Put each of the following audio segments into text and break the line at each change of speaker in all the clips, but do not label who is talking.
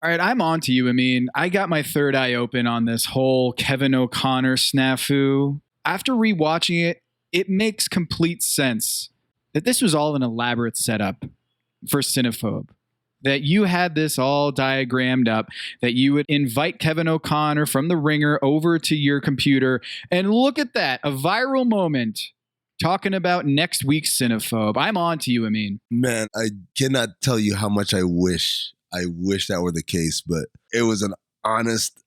All right, I'm on to you, Amin. I got my third eye open on this whole Kevin O'Connor snafu. After rewatching it, it makes complete sense that this was all an elaborate setup for Cinephobe. That you had this all diagrammed up, that you would invite Kevin O'Connor from The Ringer over to your computer, and look at that, a viral moment talking about next week's Cinephobe. I'm on to you, Amin.
Man, I cannot tell you how much I wish that were the case, but it was an honest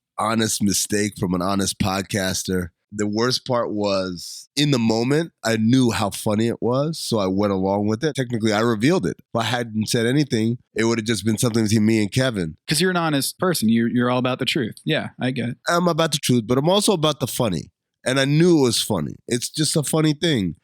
mistake from an honest podcaster. The worst part was, in the moment, I knew how funny it was, so I went along with it. Technically, I revealed it. If I hadn't said anything, it would have just been something between me and Kevin.
Because you're an honest person. You're all about the truth. Yeah, I get it.
I'm about the truth, but I'm also about the funny. And I knew it was funny. It's just a funny thing.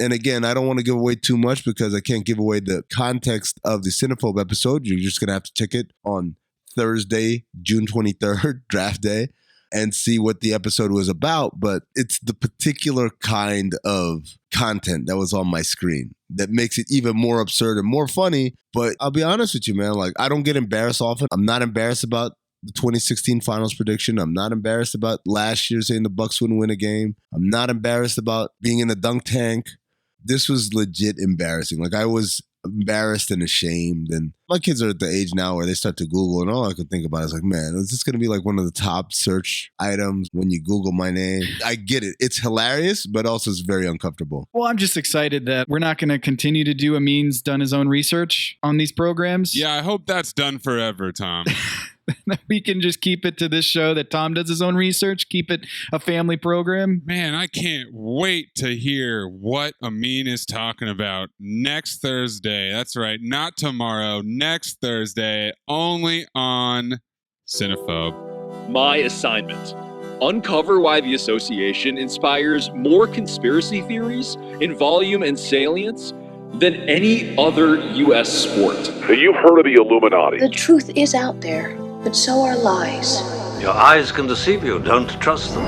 And again, I don't want to give away too much because I can't give away the context of the Cinephobe episode. You're just going to have to check it on Thursday, June 23rd, draft day, and see what the episode was about. But it's the particular kind of content that was on my screen that makes it even more absurd and more funny. But I'll be honest with you, man. Like, I don't get embarrassed often. I'm not embarrassed about the 2016 finals prediction. I'm not embarrassed about last year saying the Bucks wouldn't win a game. I'm not embarrassed about being in the dunk tank. This was legit embarrassing. Like, I was embarrassed and ashamed. And my kids are at the age now where they start to Google, and all I could think about is like, man, is this going to be like one of the top search items when you Google my name? I get it. It's hilarious, but also it's very uncomfortable.
Well, I'm just excited that we're not going to continue to do Amin's done his own research on these programs.
Yeah, I hope that's done forever, Tom.
We can just keep it to this show that Tom does his own research, keep it a family program.
Man, I can't wait to hear what Amin is talking about next Thursday. That's right, not tomorrow, next Thursday, only on Cinephobe.
My assignment: uncover why the association inspires more conspiracy theories in volume and salience than any other U.S. sport.
You've heard of the Illuminati.
The truth is out there, but so are lies.
Your eyes can deceive you. Don't trust them.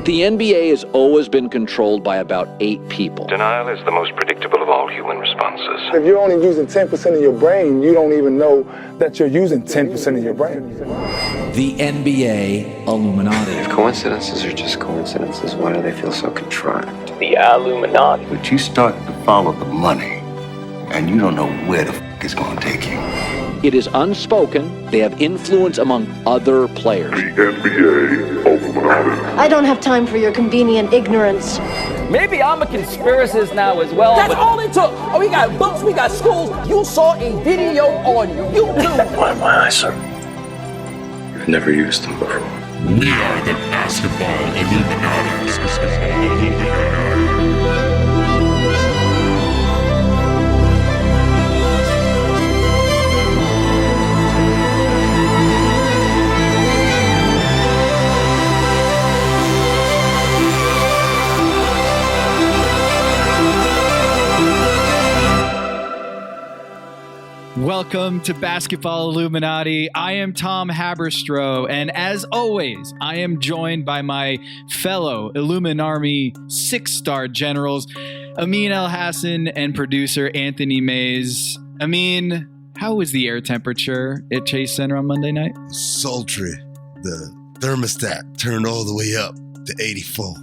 The NBA has always been controlled by about 8 people.
Denial is the most predictable of all human responses.
If you're only using 10% of your brain, you don't even know that you're using 10% of your brain.
The NBA Illuminati.
If coincidences are just coincidences, why do they feel so contrived?
The Illuminati.
But you start to follow the money, and you don't know where the f*** it's going to take you.
It is unspoken. They have influence among other players.
The NBA Illuminati.
I don't have time for your convenient ignorance.
Maybe I'm a conspiracist now as well.
That's all it took. Oh, we got books, we got schools. You saw a video on YouTube.
My eyes, sir. You've never used them before.
We are the basketball Illuminati.
Welcome to Basketball Illuminati. I am Tom Haberstroh, and as always, I am joined by my fellow Illuminarmy 6-star generals, Amin El-Hassan and producer Anthony Mays. Amin, how was the air temperature at Chase Center on Monday night?
Sultry. The thermostat turned all the way up to 84.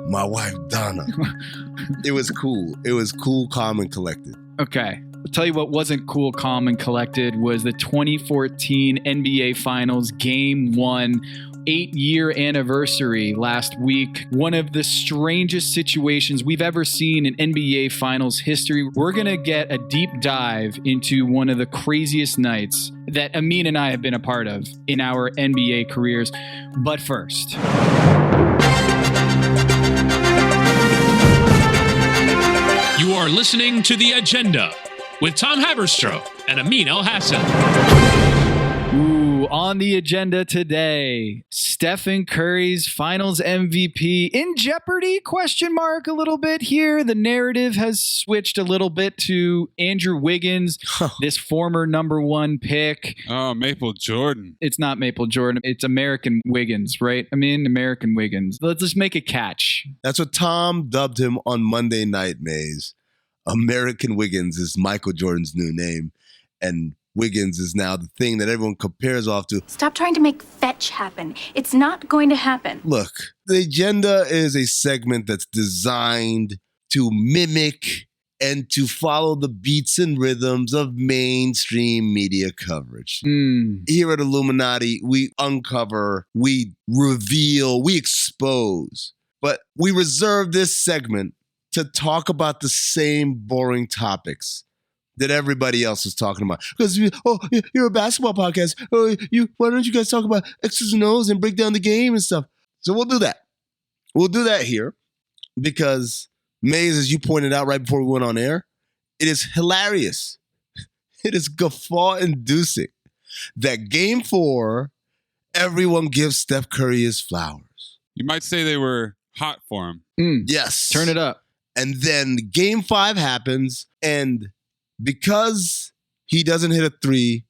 My wife, Donna. It was cool. It was cool, calm, and collected.
Okay. I'll tell you what wasn't cool, calm, and collected was the 2014 NBA Finals Game 1 8-year anniversary last week. One of the strangest situations we've ever seen in NBA Finals history. We're going to get a deep dive into one of the craziest nights that Amin and I have been a part of in our NBA careers. But first,
you are listening to The Agenda with Tom Haberstroh and Amin El-Hassan.
Ooh, on the agenda today, Stephen Curry's Finals MVP in jeopardy? Question mark a little bit here. The narrative has switched a little bit to Andrew Wiggins, this former number 1 pick.
Oh, Maple Jordan.
It's not Maple Jordan. It's American Wiggins, right? I mean, American Wiggins. Let's just make a catch.
That's what Tom dubbed him on Monday Night, Mays. American Wiggins is Michael Jordan's new name. And Wiggins is now the thing that everyone compares off to.
Stop trying to make fetch happen. It's not going to happen.
Look, the agenda is a segment that's designed to mimic and to follow the beats and rhythms of mainstream media coverage. Here at Illuminati, we uncover, we reveal, we expose. But we reserve this segment to talk about the same boring topics that everybody else is talking about. Because, you're a basketball podcast. Why don't you guys talk about X's and O's and break down the game and stuff? So we'll do that. We'll do that here because, Maze, as you pointed out right before we went on air, it is hilarious. It is guffaw-inducing that Game 4, everyone gives Steph Curry his flowers.
You might say they were hot for him.
Yes.
Turn it up.
And then Game 5 happens, and because he doesn't hit a three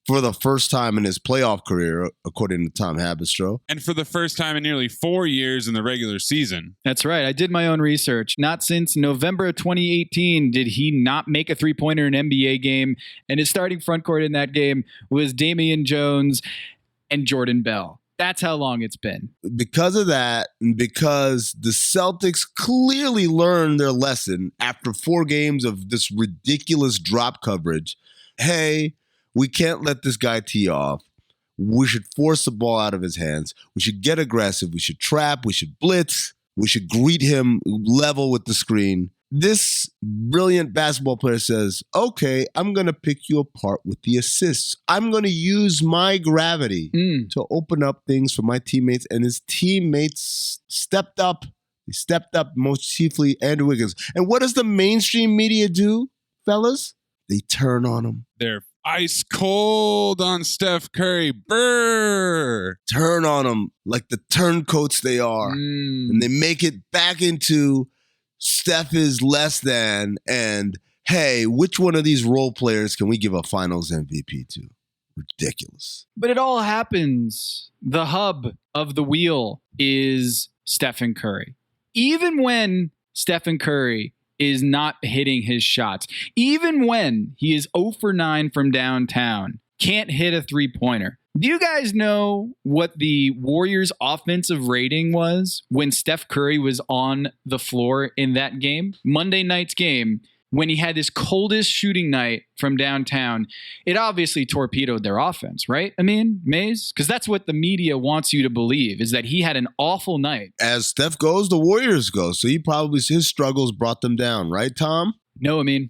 for the first time in his playoff career, according to Tom Habistro.
And for the first time in nearly 4 years in the regular season.
That's right. I did my own research. Not since November of 2018 did he not make a three-pointer in an NBA game, and his starting front court in that game was Damian Jones and Jordan Bell. That's how long it's been.
Because of that, and because the Celtics clearly learned their lesson after 4 games of this ridiculous drop coverage, hey, we can't let this guy tee off. We should force the ball out of his hands. We should get aggressive. We should trap. We should blitz. We should greet him level with the screen. This brilliant basketball player says, okay, I'm going to pick you apart with the assists. I'm going to use my gravity to open up things for my teammates. And his teammates stepped up. They stepped up, most chiefly Andrew Wiggins. And what does the mainstream media do, fellas? They turn on him.
They're ice cold on Steph Curry. Brr.
Turn on him like the turncoats they are. And they make it back into Steph is less than, and hey, which one of these role players can we give a finals MVP to? Ridiculous.
But it all happens. The hub of the wheel is Stephen Curry. Even when Stephen Curry is not hitting his shots, even when he is 0 for 9 from downtown, can't hit a three-pointer. Do you guys know what the Warriors' offensive rating was when Steph Curry was on the floor in that game? Monday night's game, when he had his coldest shooting night from downtown, it obviously torpedoed their offense, right? I mean, Maze? Because that's what the media wants you to believe, is that he had an awful night.
As Steph goes, the Warriors go. So his struggles brought them down, right, Tom?
No, I mean,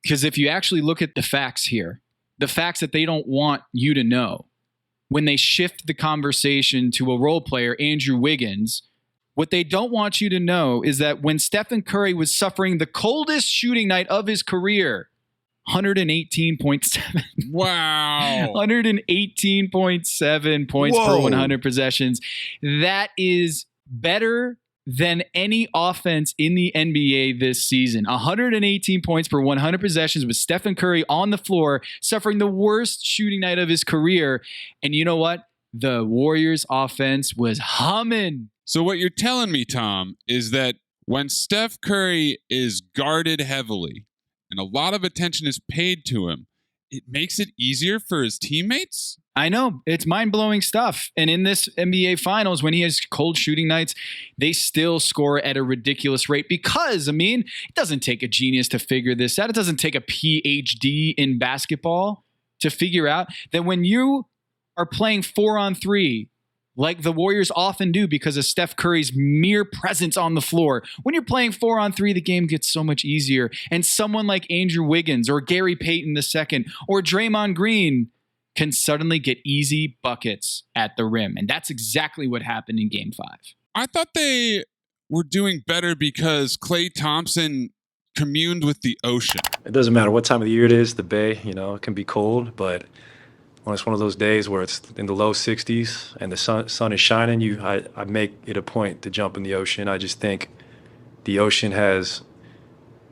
because if you actually look at the facts here, the facts that they don't want you to know, when they shift the conversation to a role player, Andrew Wiggins, what they don't want you to know is that when Stephen Curry was suffering the coldest shooting night of his career, 118.7.
Wow.
118.7 points per 100 possessions. That is better than any offense in the NBA this season. 118 points per 100 possessions with Stephen Curry on the floor, suffering the worst shooting night of his career. And you know what? The Warriors offense was humming.
So what you're telling me, Tom, is that when Steph Curry is guarded heavily and a lot of attention is paid to him, it makes it easier for his teammates?
I know. It's mind-blowing stuff. And in this NBA Finals, when he has cold shooting nights, they still score at a ridiculous rate because, I mean, it doesn't take a genius to figure this out. It doesn't take a PhD in basketball to figure out that when you are playing 4-on-3, like the Warriors often do because of Steph Curry's mere presence on the floor, when you're playing 4-on-3, the game gets so much easier. And someone like Andrew Wiggins or Gary Payton II or Draymond Green can suddenly get easy buckets at the rim. And that's exactly what happened in Game 5.
I thought they were doing better because Klay Thompson communed with the ocean.
It doesn't matter what time of the year it is, the Bay, it can be cold, but when it's one of those days where it's in the low 60s and the sun is shining, I make it a point to jump in the ocean. I just think the ocean has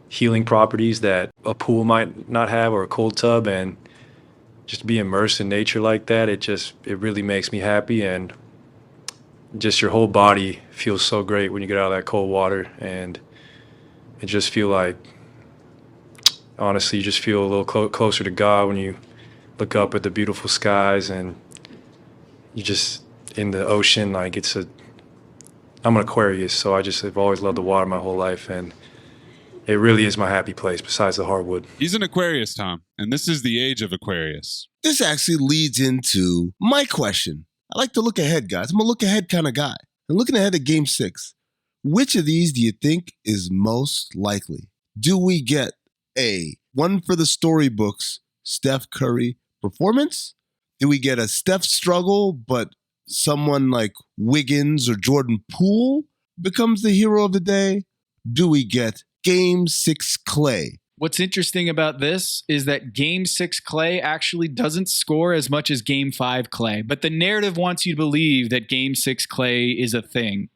healing properties that a pool might not have or a cold tub, and just to be immersed in nature like that, it really makes me happy, and just your whole body feels so great when you get out of that cold water, and it just feel like, honestly, you just feel a little closer to God when you look up at the beautiful skies, and you just in the ocean. Like I'm an Aquarius, so I've always loved the water my whole life, and it really is my happy place besides the hardwood.
He's an Aquarius, Tom, and this is the age of Aquarius.
This actually leads into my question. I like to look ahead, guys. I'm a look ahead kind of guy. And looking ahead at Game 6, which of these do you think is most likely? Do we get a one for the storybooks Steph Curry performance? Do we get a Steph struggle, but someone like Wiggins or Jordan Poole becomes the hero of the day? Do we get Game 6 Clay?
What's interesting about this is that Game 6 Clay actually doesn't score as much as Game 5 Clay, but the narrative wants you to believe that Game 6 Clay is a thing.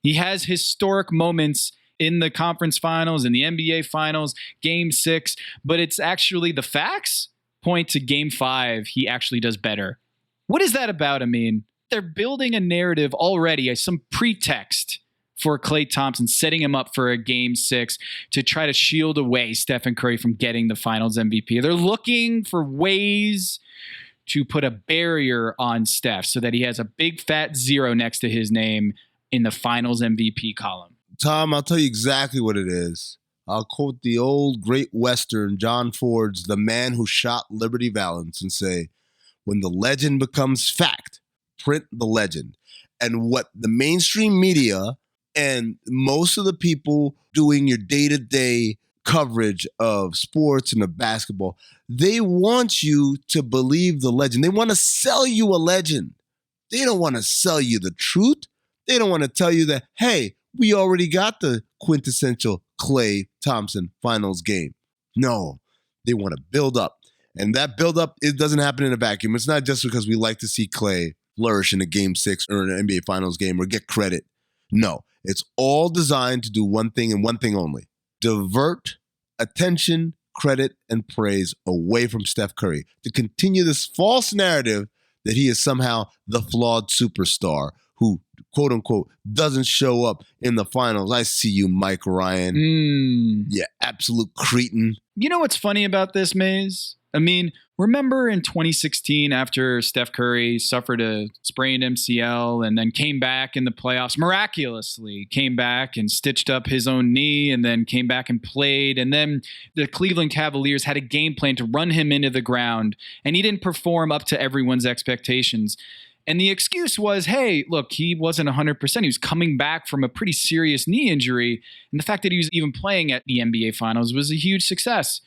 He has historic moments in the conference finals, in the NBA finals, Game 6, but it's actually the facts point to Game 5. He actually does better. What is that about, Amin? They're building a narrative already, some pretext for Klay Thompson, setting him up for a Game 6 to try to shield away Stephen Curry from getting the Finals MVP. They're looking for ways to put a barrier on Steph so that he has a big fat 0 next to his name in the Finals MVP column.
Tom, I'll tell you exactly what it is. I'll quote the old great Western, John Ford's The Man Who Shot Liberty Valance, and say, when the legend becomes fact, print the legend. And what the mainstream media and most of the people doing your day-to-day coverage of sports and of basketball, they want you to believe the legend. They want to sell you a legend. They don't want to sell you the truth. They don't want to tell you that, hey, we already got the quintessential Klay Thompson finals game. No, they want to build up. And that build up, it doesn't happen in a vacuum. It's not just because we like to see Klay flourish in a Game 6 or an NBA Finals game or get credit. No, it's all designed to do one thing and one thing only. Divert attention, credit, and praise away from Steph Curry to continue this false narrative that he is somehow the flawed superstar who, quote unquote, doesn't show up in the finals. I see you, Mike Ryan. Yeah, absolute cretin.
You know what's funny about this, Maze? I mean, remember in 2016 after Steph Curry suffered a sprained MCL and then came back in the playoffs, miraculously came back and stitched up his own knee and then came back and played. And then the Cleveland Cavaliers had a game plan to run him into the ground, and he didn't perform up to everyone's expectations. And the excuse was, hey, look, he wasn't 100%. He was coming back from a pretty serious knee injury. And the fact that he was even playing at the NBA Finals was a huge success.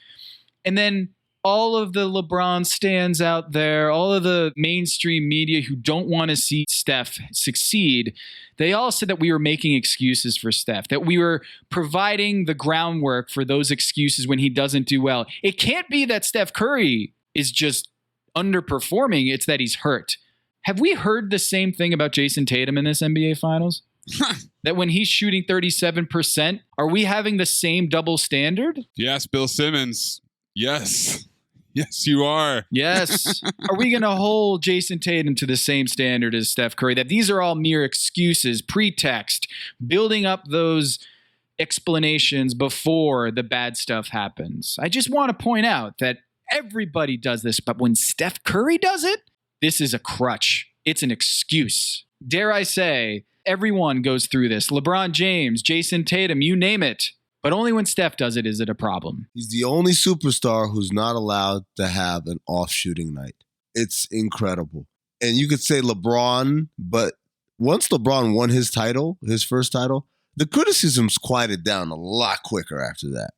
And then all of the LeBron stans out there, all of the mainstream media who don't want to see Steph succeed, they all said that we were making excuses for Steph, that we were providing the groundwork for those excuses when he doesn't do well. It can't be that Steph Curry is just underperforming. It's that he's hurt. Have we heard the same thing about Jason Tatum in this NBA Finals? That when he's shooting 37%, are we having the same double standard?
Yes, Bill Simmons. Yes. Yes, you are.
Yes. Are we going to hold Jason Tatum to the same standard as Steph Curry? That these are all mere excuses, pretext, building up those explanations before the bad stuff happens. I just want to point out that everybody does this, but when Steph Curry does it, this is a crutch. It's an excuse. Dare I say, everyone goes through this. LeBron James, Jason Tatum, you name it. But only when Steph does it is it a problem.
He's the only superstar who's not allowed to have an off shooting night. It's incredible. And you could say LeBron, but once LeBron won his title, his first title, the criticisms quieted down a lot quicker after that.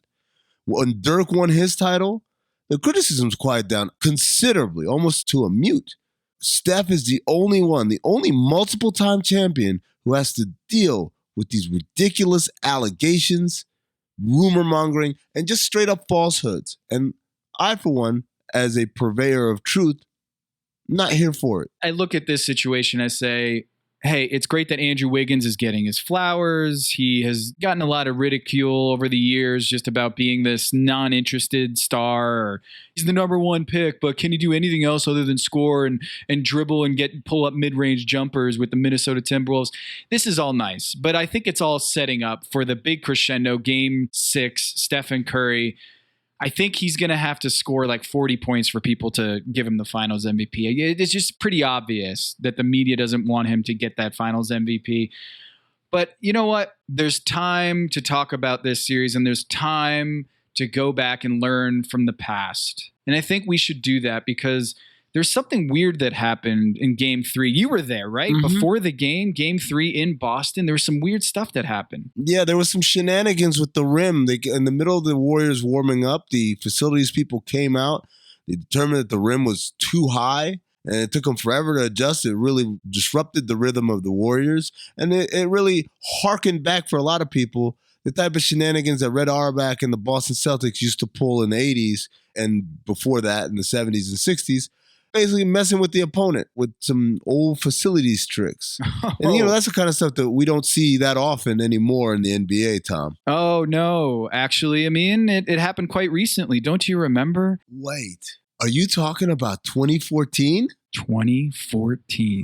When Dirk won his title, the criticisms quieted down considerably, almost to a mute. Steph is the only one, the only multiple-time champion who has to deal with these ridiculous allegations, rumor mongering, and just straight up falsehoods. And I, for one, as a purveyor of truth, not here for it.
I look at this situation, I say, hey, it's great that Andrew Wiggins is getting his flowers. He has gotten a lot of ridicule over the years just about being this non-interested star. Or he's the number one pick, but can he do anything else other than score and dribble and pull up mid-range jumpers with the Minnesota Timberwolves? This is all nice, but I think it's all setting up for the big crescendo, Game 6, Stephen Curry. I think he's going to have to score like 40 points for people to give him the finals MVP. It's just pretty obvious that the media doesn't want him to get that finals MVP. But you know what? There's time to talk about this series, and there's time to go back and learn from the past. And I think we should do that because there's something weird that happened in Game 3. You were there, right? Mm-hmm. Before the game, Game 3 in Boston, there was some weird stuff that happened.
Yeah, there was some shenanigans with the rim. In the middle of the Warriors warming up, the facilities people came out. They determined that the rim was too high, and it took them forever to adjust. It really disrupted the rhythm of the Warriors, and it really harkened back for a lot of people the type of shenanigans that Red Auerbach and the Boston Celtics used to pull in the 80s and before that in the 70s and 60s. Basically messing with the opponent with some old facilities tricks. And, that's the kind of stuff that we don't see that often anymore in the NBA, Tom.
Oh, no. Actually, I mean, it happened quite recently. Don't you remember?
Wait. Are you talking about 2014?
2014.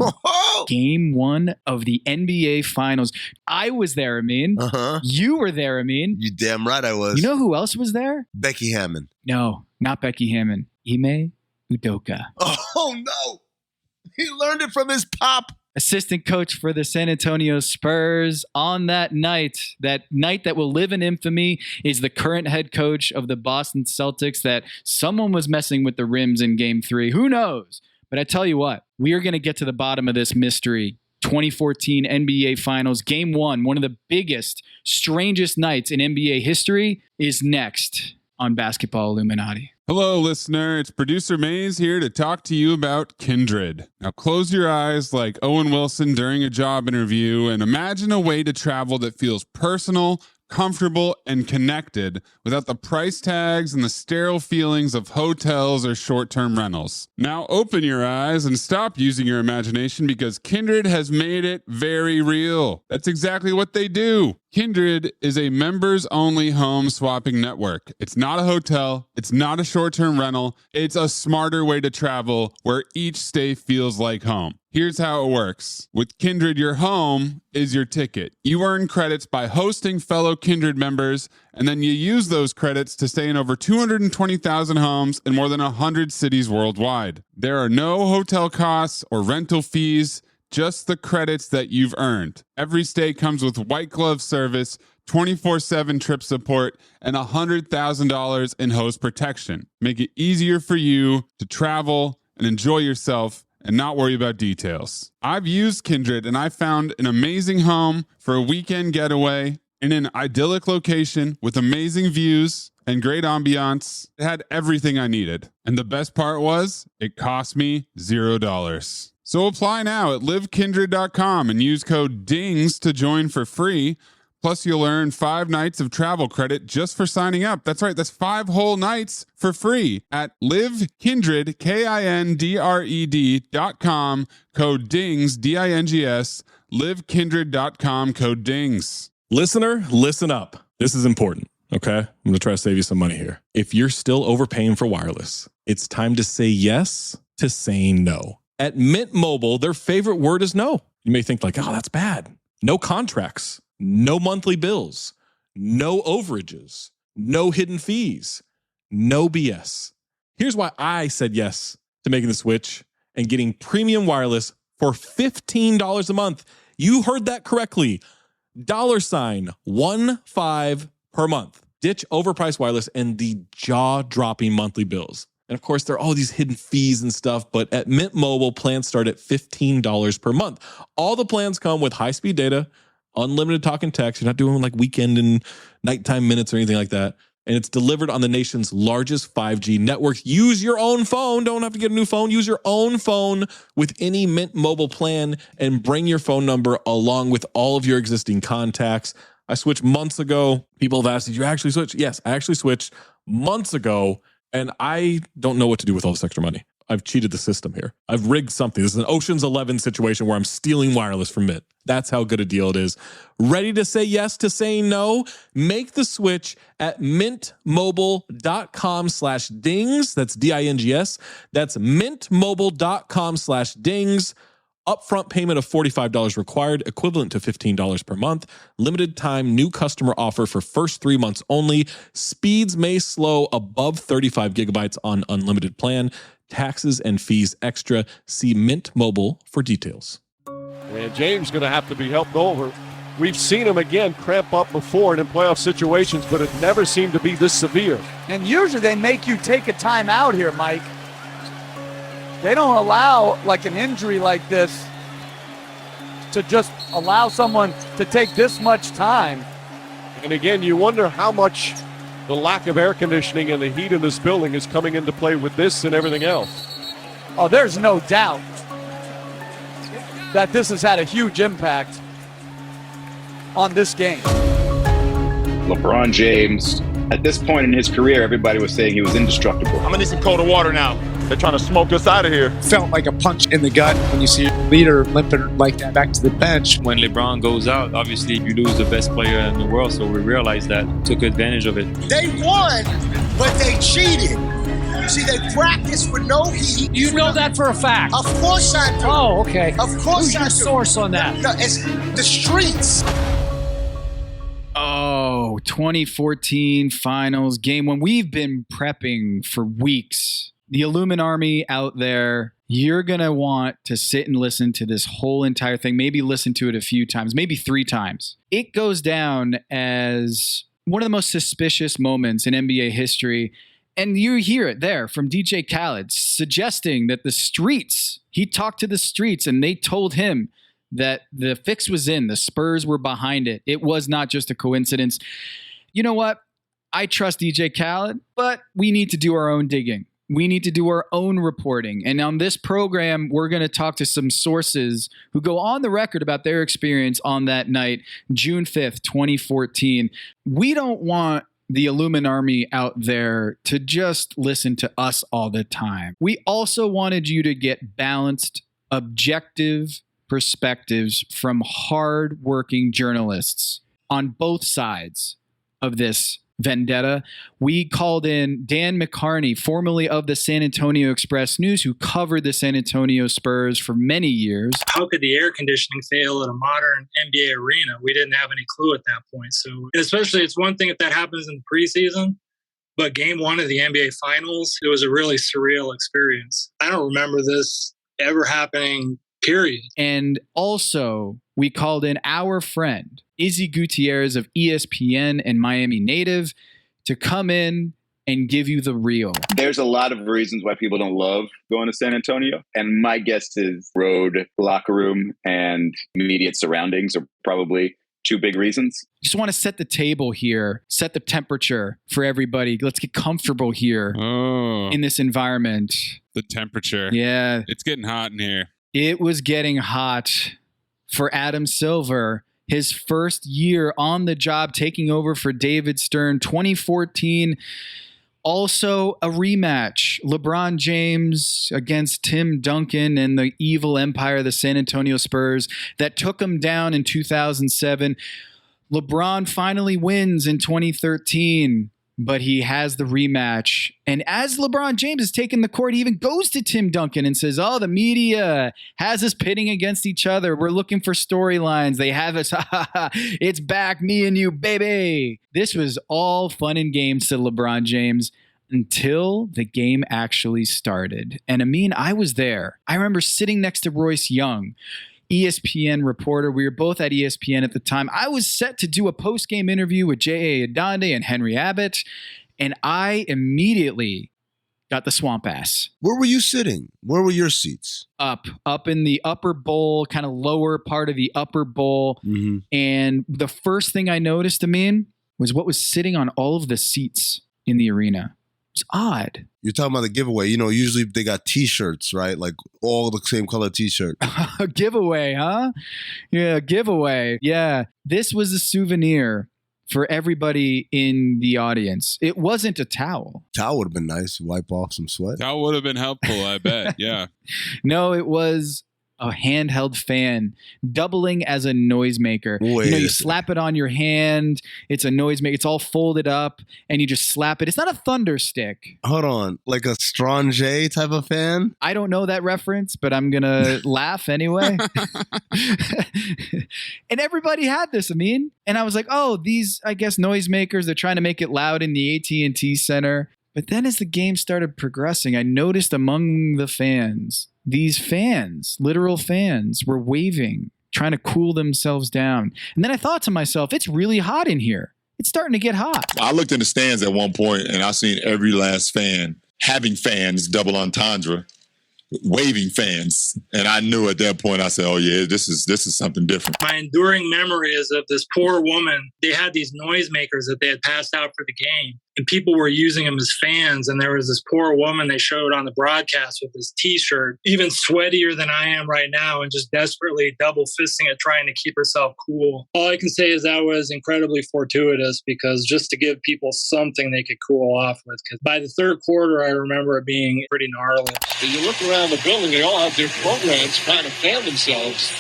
Game 1 of the NBA Finals. I was there, Amin.
Uh-huh.
You were there, Amin.
You damn right I was.
You know who else was there?
Becky Hammond.
No, not Becky Hammond. Ime Udoka.
Oh, no. He learned it from his pop.
Assistant coach for the San Antonio Spurs. On that night that will live in infamy, is the current head coach of the Boston Celtics that someone was messing with the rims in Game 3. Who knows? But I tell you what, we are going to get to the bottom of this mystery. 2014 NBA Finals, Game 1, one of the biggest, strangest nights in NBA history, is next on Basketball Illuminati.
Hello, listener. It's producer Maze here to talk to you about Kindred. Now, close your eyes like Owen Wilson during a job interview and imagine a way to travel that feels personal, comfortable, and connected without the price tags and the sterile feelings of hotels or short-term rentals. Now open your eyes and stop using your imagination because Kindred has made it very real. That's exactly what they do. Kindred is a members-only home swapping network. It's not a hotel. It's not a short-term rental. It's a smarter way to travel where each stay feels like home. Here's how it works. With Kindred, your home is your ticket. You earn credits by hosting fellow Kindred members, and then you use those credits to stay in over 220,000 homes in more than 100 cities worldwide. There are no hotel costs or rental fees, just the credits that you've earned. Every stay comes with white glove service, 24/7 trip support, and $100,000 in host protection. Make it easier for you to travel and enjoy yourself and not worry about details. I've used Kindred and I found an amazing home for a weekend getaway in an idyllic location with amazing views and great ambiance. It had everything I needed. And the best part was, it cost me $0. So apply now at livekindred.com and use code DINGS to join for free. Plus, you'll earn 5 nights of travel credit just for signing up. That's right, that's 5 whole nights for free at livekindred, KINDRED.com, code DINGS, DINGS, livekindred.com, code DINGS.
Listener, listen up. This is important, okay? I'm going to try to save you some money here. If you're still overpaying for wireless, it's time to say yes to saying no. At Mint Mobile, their favorite word is no. You may think like, oh, that's bad. No contracts, no monthly bills, no overages, no hidden fees, no BS. Here's why I said yes to making the switch and getting premium wireless for $15 a month. You heard that correctly. $15 per month. Ditch overpriced wireless and the jaw-dropping monthly bills. And of course, there are all these hidden fees and stuff, but at Mint Mobile, plans start at $15 per month. All the plans come with high-speed data, unlimited talk and text. You're not doing like weekend and nighttime minutes or anything like that. And it's delivered on the nation's largest 5G network. Use your own phone. Don't have to get a new phone. Use your own phone with any Mint Mobile plan and bring your phone number along with all of your existing contacts. I switched months ago. People have asked, did you actually switch? Yes, I actually switched months ago. And I don't know what to do with all this extra money. I've cheated the system here. I've rigged something. This is an Ocean's 11 situation where I'm stealing wireless from Mint. That's how good a deal it is. Ready to say yes to saying no? Make the switch at mintmobile.com/dings. That's DINGS. That's mintmobile.com/dings. Upfront payment of $45 required, equivalent to $15 per month. Limited time new customer offer for first 3 months only. Speeds may slow above 35 gigabytes on unlimited plan. Taxes and fees extra. See Mint Mobile for details.
And James going to have to be helped over. We've seen him again cramp up before in playoff situations, but it never seemed to be this severe.
And usually they make you take a timeout here, Mike. They don't allow like an injury like this to just allow someone to take this much time.
And again, you wonder how much the lack of air conditioning and the heat in this building is coming into play with this and everything else.
Oh, there's no doubt that this has had a huge impact on this game.
LeBron James, at this point in his career, everybody was saying he was indestructible.
I'm gonna need some colder water now. They're trying to smoke us out of here.
Felt like a punch in the gut when you see your leader limping like that back to the bench.
When LeBron goes out, obviously you lose the best player in the world, so we realized that, took advantage of it.
They won, but they cheated. See, they practiced with no heat.
You know that for a fact?
Of course I do.
Oh, okay.
Of course
Who's
I
your
do.
source on that?
No, it's the streets.
Oh, 2014 finals game when we've been prepping for weeks. The Illuminati out there, you're going to want to sit and listen to this whole entire thing, maybe listen to it a few times, maybe 3 times. It goes down as one of the most suspicious moments in NBA history. And you hear it there from DJ Khaled suggesting that the streets, he talked to the streets and they told him that the fix was in. The Spurs were behind it. It was not just a coincidence. You know what? I trust DJ Khaled, but we need to do our own digging. We need to do our own reporting. And on this program, we're going to talk to some sources who go on the record about their experience on that night, June 5th, 2014. We don't want the Illuminati out there to just listen to us all the time. We also wanted you to get balanced, objective perspectives from hard-working journalists on both sides of this vendetta. We called in Dan McCarney, formerly of the San Antonio Express News, who covered the San Antonio Spurs for many years.
How could the air conditioning fail at a modern NBA arena? We didn't have any clue at that point. So especially, it's one thing if that happens in preseason, but game 1 of the NBA Finals, it was a really surreal experience. I don't remember this ever happening, period.
And also, we called in our friend, Izzy Gutierrez of ESPN and Miami native, to come in and give you the real.
There's a lot of reasons why people don't love going to San Antonio. And my guess is road, locker room, and immediate surroundings are probably 2 big reasons.
Just want to set the table here, set the temperature for everybody. Let's get comfortable here in this environment.
The temperature.
Yeah.
It's getting hot in here.
It was getting hot for Adam Silver. His first year on the job, taking over for David Stern, 2014. Also a rematch. LeBron James against Tim Duncan and the evil empire of the San Antonio Spurs that took him down in 2007. LeBron finally wins in 2013, but he has the rematch. And as LeBron James is taking the court, he even goes to Tim Duncan and says, oh, the media has us pitting against each other. We're looking for storylines. They have us. It's back, me and you, baby. This was all fun and games to LeBron James until the game actually started. And Amin, I was there. I remember sitting next to Royce Young, ESPN reporter. We were both at ESPN at the time. I was set to do a post-game interview with J.A. Adonde and Henry Abbott, and I immediately got the swamp ass.
Where were you sitting? Where were your seats?
Up in the upper bowl, kind of lower part of the upper bowl.
Mm-hmm.
And the first thing I noticed, Amin, was what was sitting on all of the seats in the arena. It's odd.
You're talking about the giveaway. You know, usually they got T-shirts, right? Like all the same color T-shirt.
A giveaway, huh? Yeah, giveaway. Yeah. This was a souvenir for everybody in the audience. It wasn't a towel.
Towel would have been nice. Wipe off some sweat.
That would have been helpful, I bet. Yeah.
No, it was a handheld fan doubling as a noisemaker. You slap it on your hand. It's a noisemaker. It's all folded up, and you just slap it. It's not a thunder stick.
Hold on, like a Strange type of fan?
I don't know that reference, but I'm gonna laugh anyway. And everybody had this, Amin. And I was like, oh, these, I guess, noisemakers, they're trying to make it loud in the AT&T Center. But then as the game started progressing, I noticed among the fans, these fans, literal fans, were waving, trying to cool themselves down. And then I thought to myself, it's really hot in here. It's starting to get hot.
I looked in the stands at one point, and I seen every last fan having fans, double entendre, waving fans. And I knew at that point, I said, oh yeah, this is something different.
My enduring memory is of this poor woman. They had these noisemakers that they had passed out for the game, and people were using them as fans. And there was this poor woman they showed on the broadcast with this t-shirt, even sweatier than I am right now, and just desperately double fisting it, trying to keep herself cool. All I can say is that was incredibly fortuitous, because just to give people something they could cool off with. Because by the third quarter, I remember it being pretty gnarly.
When you look around the building, they all have their programs trying to fan themselves.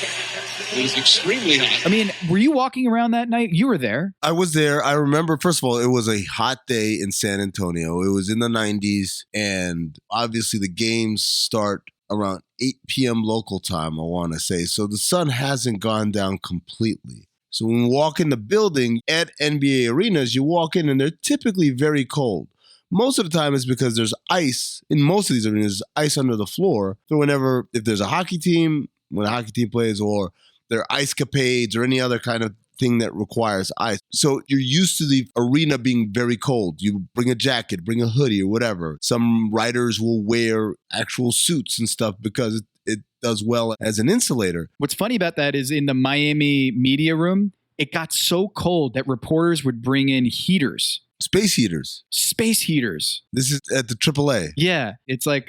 It was extremely hot.
I mean, were you walking around that night? You were there.
I was there. I remember, first of all, it was a hot day in San Antonio. It was in the 90s, and obviously the games start around 8 p.m. local time, I want to say. So the sun hasn't gone down completely. So when we walk in the building at NBA arenas, you walk in and they're typically very cold. Most of the time it's because there's ice. In most of these arenas, there's ice under the floor. So if there's a hockey team, when a hockey team plays, or there are ice capades or any other kind of thing that requires ice. So you're used to the arena being very cold. You bring a jacket, bring a hoodie or whatever. Some writers will wear actual suits and stuff because it does well as an insulator.
What's funny about that is in the Miami media room, it got so cold that reporters would bring in heaters.
Space heaters. This is at the AAA.
Yeah. It's like,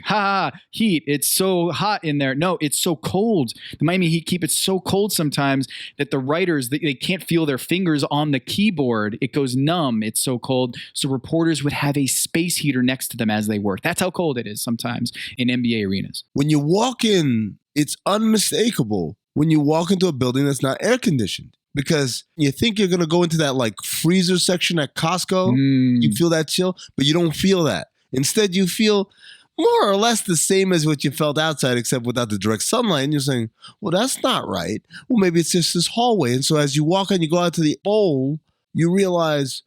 heat. It's so hot in there. No, it's so cold. The Miami Heat keep it so cold sometimes that the writers, they can't feel their fingers on the keyboard. It goes numb. It's so cold. So reporters would have a space heater next to them as they work. That's how cold it is sometimes in NBA arenas.
When you walk in, it's unmistakable when you walk into a building that's not air conditioned. Because you think you're going to go into that like freezer section at Costco. You feel that chill, but you don't feel that. Instead, you feel more or less the same as what you felt outside, except without the direct sunlight. And you're saying, well, that's not right. Well, maybe it's just this hallway. And so as you walk and you go out to the bowl, you realize,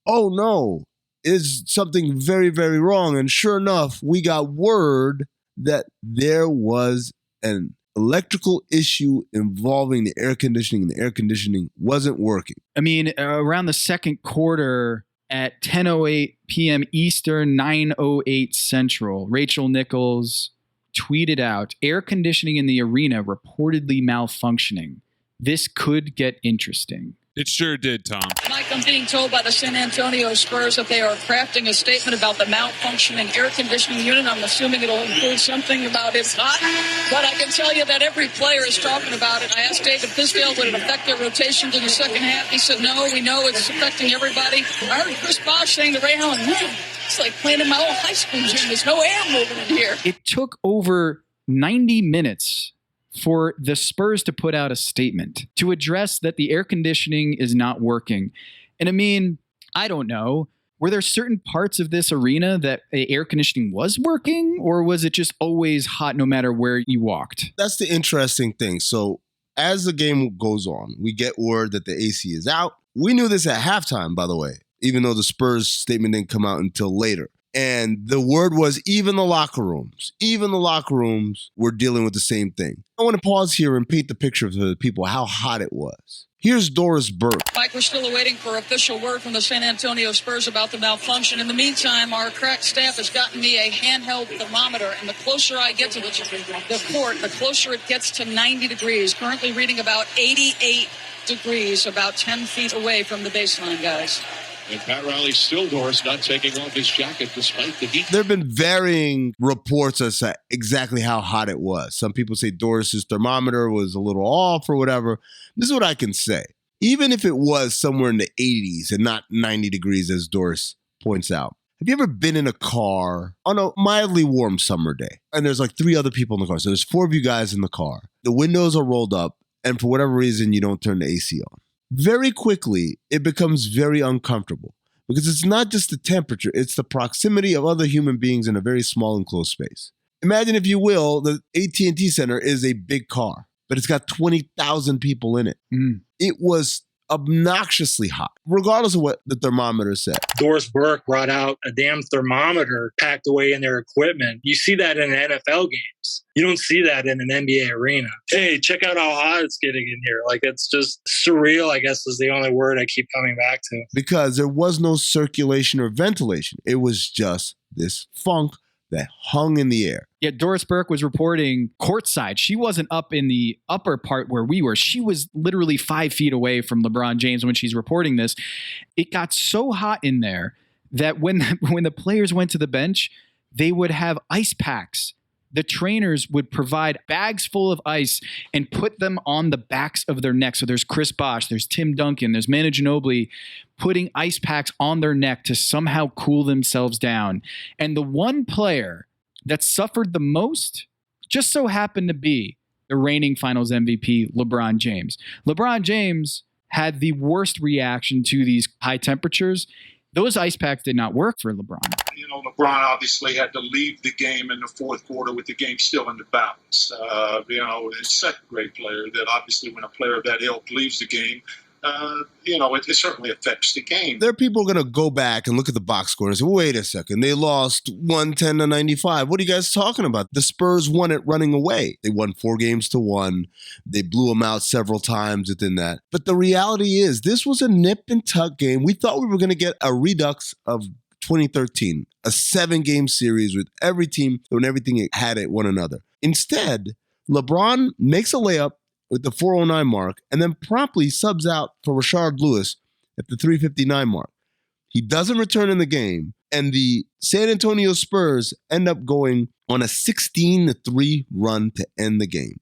oh no, is something very, very wrong. And sure enough, we got word that there was an electrical issue involving the air conditioning, and the air conditioning wasn't working.
I mean, around the second quarter at 10:08 p.m. Eastern, 9:08 Central, Rachel Nichols tweeted out, air conditioning in the arena reportedly malfunctioning. This could get interesting.
It sure did, Tom.
Mike, I'm being told by the San Antonio Spurs that they are crafting a statement about the malfunctioning air conditioning unit. I'm assuming it'll include something about it's hot. But I can tell you that every player is talking about it. I asked David Fisdale, would it affect their rotations in the second half? He said, no, we know it's affecting everybody. I heard Chris Bosh saying to Ray Allen, it's like playing in my old high school gym. There's no air moving in here.
It took over 90 minutes for the Spurs to put out a statement to address that the air conditioning is not working. And I mean, I don't know. Were there certain parts of this arena that air conditioning was working, or was it just always hot no matter where you walked?
That's the interesting thing. So as the game goes on, we get word that the AC is out. We knew this at halftime, by the way, even though the Spurs statement didn't come out until later. And the word was even the locker rooms were dealing with the same thing. I want to pause here and paint the picture for the people how hot it was. Here's Doris Burke.
Mike, we're still awaiting for official word from the San Antonio Spurs about the malfunction. In the meantime, our crack staff has gotten me a handheld thermometer, and the closer I get to the court, the closer it gets to 90 degrees. Currently reading about 88 degrees, about 10 feet away from the baseline, guys.
And Pat Riley's still, Doris, not taking off his jacket despite the heat.
There have been varying reports as to exactly how hot it was. Some people say Doris's thermometer was a little off or whatever. This is what I can say. Even if it was somewhere in the 80s and not 90 degrees, as Doris points out, Have you ever been in a car on a mildly warm summer day and there's like 3 other people in the car? So there's 4 of you guys in the car. The windows are rolled up and for whatever reason, you don't turn the AC on. Very quickly, it becomes very uncomfortable because it's not just the temperature, it's the proximity of other human beings in a very small enclosed space. Imagine, if you will, the AT&T Center is a big car, but it's got 20,000 people in it. It was obnoxiously hot, regardless of what the thermometer said.
Doris Burke brought out a damn thermometer packed away in their equipment. You see that in NFL games. You don't see that in an NBA arena. Hey, check out how hot it's getting in here. Like, it's just surreal, I guess, is the only word I keep coming back to.
Because there was no circulation or ventilation. It was just this funk that hung in the air.
Yeah, Doris Burke was reporting courtside. She wasn't up in the upper part where we were. She was literally 5 feet away from LeBron James when she's reporting this. It got so hot in there that when the players went to the bench, they would have ice packs. The trainers would provide bags full of ice and put them on the backs of their necks. So there's Chris Bosh, there's Tim Duncan, there's Manu Ginobili putting ice packs on their neck to somehow cool themselves down. And the one player that suffered the most just so happened to be the reigning Finals MVP, LeBron James. LeBron James had the worst reaction to these high temperatures. Those ice packs did not work for LeBron.
You know, LeBron obviously had to leave the game in the fourth quarter with the game still in the balance. A second-grade player that obviously when a player of that ilk leaves the game, it certainly affects the game.
There are people going to go back and look at the box score and say, wait a second, they lost 110-95. What are you guys talking about? The Spurs won it running away. They won 4-1. They blew them out several times within that. But the reality is, this was a nip and tuck game. We thought we were going to get a redux of 2013, a 7-game series with every team doing everything it had at one another. Instead, LeBron makes a layup with the 4:09 mark, and then promptly subs out for Rashard Lewis at the 3:59 mark. He doesn't return in the game, and the San Antonio Spurs end up going on a 16-3 run to end the game.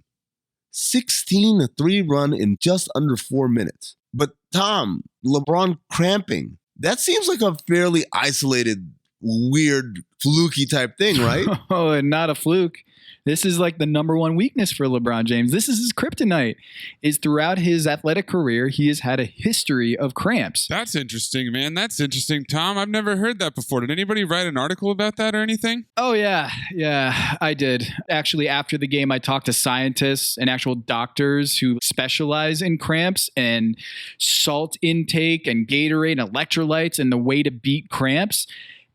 16-3 run in just under 4 minutes. But Tom, LeBron cramping, that seems like a fairly isolated, weird, fluky type thing, right?
Oh, and not a fluke. This is like the number one weakness for LeBron James. This is his kryptonite. Is throughout his athletic career, he has had a history of cramps.
That's interesting, man. That's interesting, Tom. I've never heard that before. Did anybody write an article about that or anything?
Oh, yeah. Yeah, I did. Actually, after the game, I talked to scientists and actual doctors who specialize in cramps and salt intake and Gatorade and electrolytes and the way to beat cramps.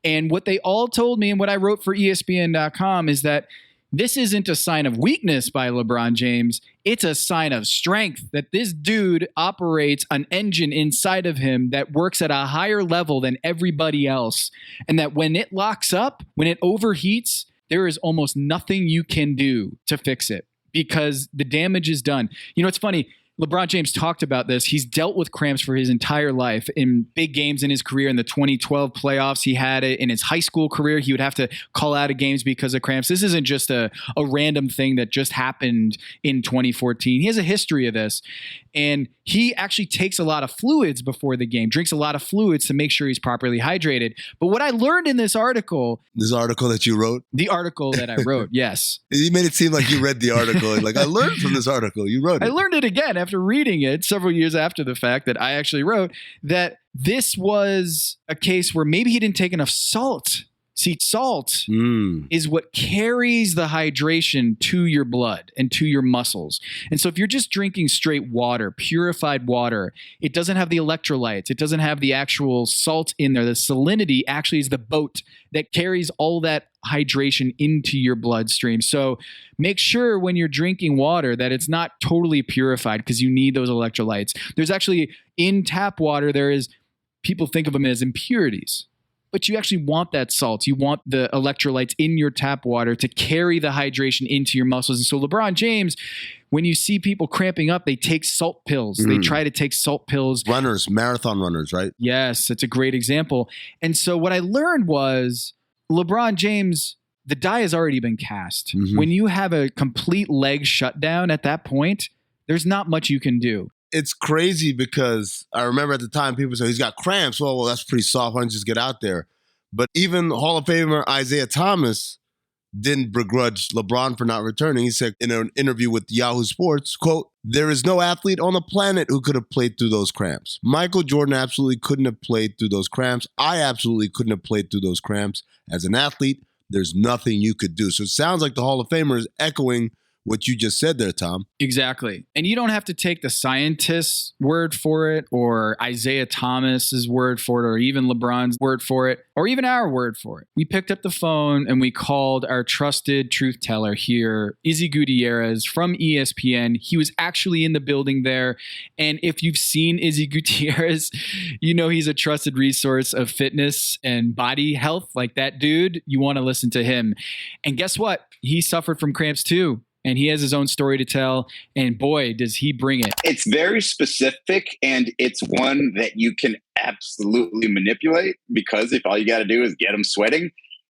And what they all told me and what I wrote for ESPN.com is that this isn't a sign of weakness by LeBron James. It's a sign of strength, that this dude operates an engine inside of him that works at a higher level than everybody else. And that when it locks up, when it overheats, there is almost nothing you can do to fix it because the damage is done. You know, it's funny. LeBron James talked about this. He's dealt with cramps for his entire life. In big games in his career, in the 2012 playoffs, he had it. In his high school career, he would have to call out of games because of cramps. This isn't just a random thing that just happened in 2014. He has a history of this. And he actually takes a lot of fluids before the game, drinks a lot of fluids to make sure he's properly hydrated. But what I learned in this article...
This article that you wrote?
The article that I wrote, yes.
You made it seem like you read the article. Like, I learned from this article. You wrote it.
I learned it again after reading it several years after the fact that I actually wrote that this was a case where maybe he didn't take enough salt. See, salt is what carries the hydration to your blood and to your muscles. And so if you're just drinking straight water, purified water, it doesn't have the electrolytes. It doesn't have the actual salt in there. The salinity actually is the boat that carries all that hydration into your bloodstream. So make sure when you're drinking water that it's not totally purified because you need those electrolytes. There's actually, in tap water, people think of them as impurities. But you actually want that salt. You want the electrolytes in your tap water to carry the hydration into your muscles. And so LeBron James, when you see people cramping up, they take salt pills. They try to take salt pills.
Runners, marathon runners, right?
Yes, it's a great example. And so what I learned was LeBron James, the die has already been cast. When you have a complete leg shutdown at that point, there's not much you can do.
It's crazy because I remember at the time people said he's got cramps. Well, that's pretty soft. Why don't you just get out there? But even Hall of Famer Isaiah Thomas didn't begrudge LeBron for not returning. He said in an interview with Yahoo Sports, quote, "There is no athlete on the planet who could have played through those cramps. Michael Jordan absolutely couldn't have played through those cramps. I absolutely couldn't have played through those cramps. As an athlete, there's nothing you could do." So it sounds like the Hall of Famer is echoing what you just said there, Tom.
Exactly. And you don't have to take the scientist's word for it or Isaiah Thomas's word for it or even LeBron's word for it or even our word for it. We picked up the phone and we called our trusted truth teller here, Izzy Gutierrez from ESPN. He was actually in the building there. And if you've seen Izzy Gutierrez, you know he's a trusted resource of fitness and body health. Like that dude, you want to listen to him. And guess what? He suffered from cramps too. And he has his own story to tell. And boy, does he bring it.
It's very specific, and it's one that you can absolutely manipulate because if all you got to do is get them sweating,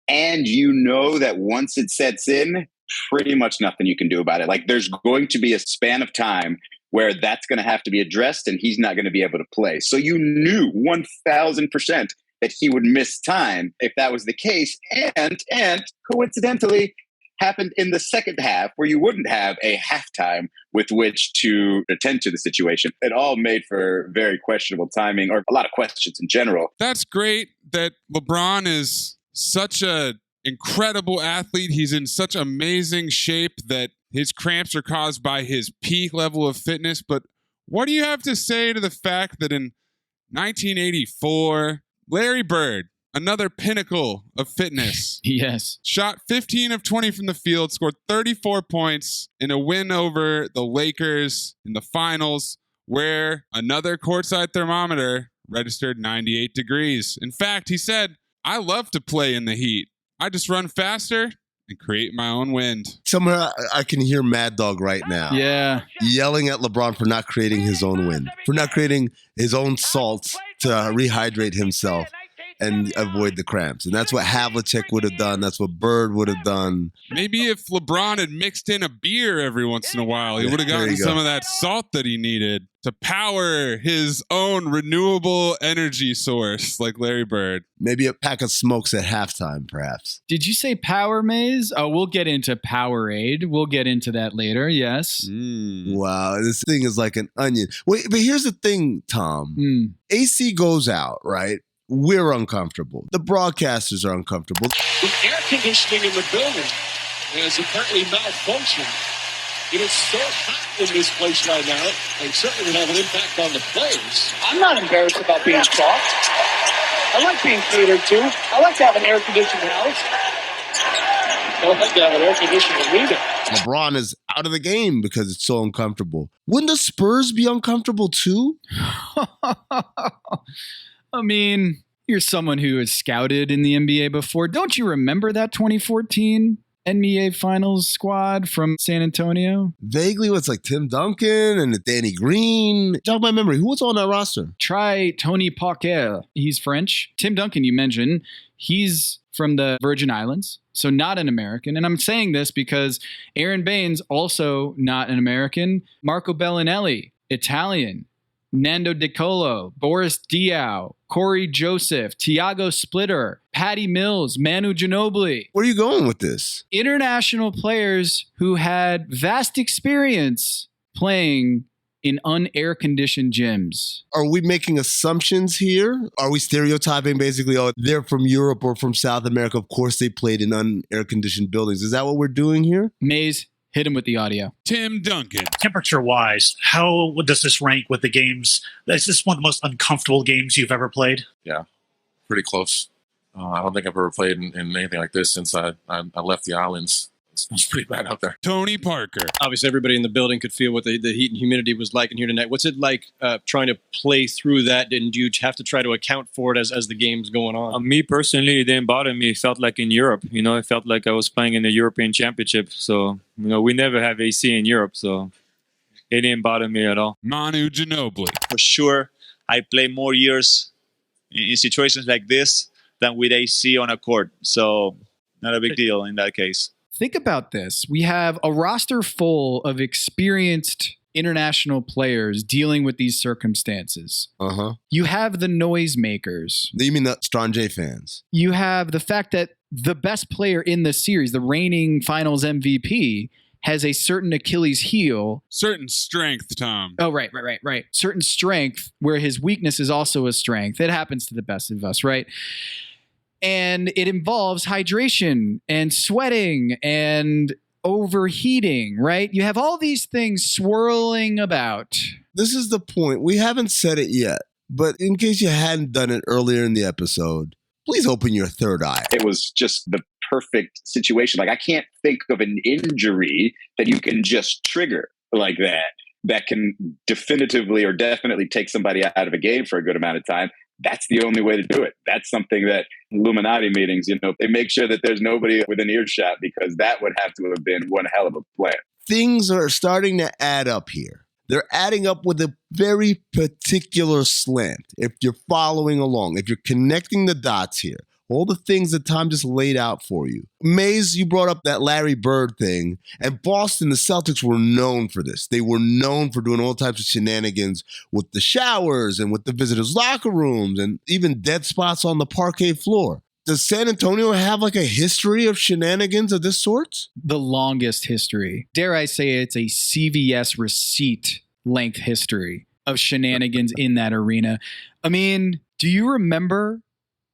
and you know that once it sets in, pretty much nothing you can do about it. Like there's going to be a span of time where that's going to have to be addressed and he's not going to be able to play. So you knew 1,000% that he would miss time if that was the case. And coincidentally, happened in the second half where you wouldn't have a halftime with which to attend to the situation. It all made for very questionable timing or a lot of questions in general.
That's great that LeBron is such a incredible athlete. He's in such amazing shape that his cramps are caused by his peak level of fitness. But what do you have to say to the fact that in 1984, Larry Bird, another pinnacle of fitness.
Yes.
Shot 15 of 20 from the field, scored 34 points in a win over the Lakers in the finals, where another courtside thermometer registered 98 degrees. In fact, he said, "I love to play in the heat. I just run faster and create my own wind."
Somewhere I can hear Mad Dog right now.
Yeah.
Yelling at LeBron for not creating his own wind, for not creating his own salts to rehydrate himself and avoid the cramps. And that's what Havlicek would have done. That's what Bird would have done.
Maybe if LeBron had mixed in a beer every once in a while, he would have gotten some of that salt that he needed to power his own renewable energy source like Larry Bird.
Maybe a pack of smokes at halftime, perhaps.
Did you say Power Maze? Oh, we'll get into Powerade. We'll get into that later, yes.
Wow, this thing is like an onion. Wait, but here's the thing, Tom. AC goes out, right? We're uncomfortable. The broadcasters are uncomfortable.
The air conditioning in the building has apparently malfunctioned. It is so hot in this place right now, and certainly would have an impact on the players.
I'm not embarrassed about being soft. I like being catered to. I like to have an air-conditioned house.
I like to have an air-conditioned arena.
LeBron is out of the game because it's so uncomfortable. Wouldn't the Spurs be uncomfortable too?
I mean, you're someone who has scouted in the NBA before. Don't you remember that 2014 NBA Finals squad from San Antonio?
Vaguely, it's like Tim Duncan and Danny Green. Jog my memory. Who was on that roster?
Try Tony Parker. He's French. Tim Duncan, you mentioned, he's from the Virgin Islands, so not an American. And I'm saying this because Aaron Baines, also not an American. Marco Bellinelli, Italian. Nando De Colo, Boris Diaw, Corey Joseph, Tiago Splitter, Patty Mills, Manu Ginobili.
Where are you going with this?
International players who had vast experience playing in unair-conditioned gyms.
Are we making assumptions here? Are we stereotyping basically, oh, they're from Europe or from South America? Of course they played in unair-conditioned buildings. Is that what we're doing here?
Maze, hit him with the audio.
Tim Duncan.
Temperature-wise, how does this rank with the games? Is this one of the most uncomfortable games you've ever played?
Yeah, pretty close. I don't think I've ever played in anything like this since I left the islands. It's pretty bad out there.
Tony Parker.
Obviously, everybody in the building could feel what the heat and humidity was like in here tonight. What's it like trying to play through that? Didn't you have to try to account for it as the game's going on?
Me personally, it didn't bother me. It felt like in Europe. It felt like I was playing in the European Championship. So, we never have AC in Europe, so it didn't bother me at all.
Manu Ginobili.
For sure, I play more years in situations like this than with AC on a court. So, not a big deal in that case.
Think about this. We have a roster full of experienced international players dealing with these circumstances.
Uh-huh.
You have the noisemakers.
You mean the Strange fans?
You have the fact that the best player in the series, the reigning finals MVP, has a certain Achilles heel.
Certain strength, Tom.
Oh, right. Certain strength where his weakness is also a strength. It happens to the best of us, right? And it involves hydration and sweating and overheating, right? You have all these things swirling about.
This is the point. We haven't said it yet, but in case you hadn't done it earlier in the episode, please open your third eye.
It was just the perfect situation. Like, I can't think of an injury that you can just trigger like that can definitively or definitely take somebody out of a game for a good amount of time. That's the only way to do it. That's something that Illuminati meetings, they make sure that there's nobody within earshot, because that would have to have been one hell of a plan.
Things are starting to add up here. They're adding up with a very particular slant. If you're following along, if you're connecting the dots here, all the things that Tom just laid out for you. Maze, you brought up that Larry Bird thing. And Boston, the Celtics were known for this. They were known for doing all types of shenanigans with the showers and with the visitors' locker rooms and even dead spots on the parquet floor. Does San Antonio have like a history of shenanigans of this sort?
The longest history. Dare I say it's a CVS receipt length history of shenanigans in that arena. I mean, do you remember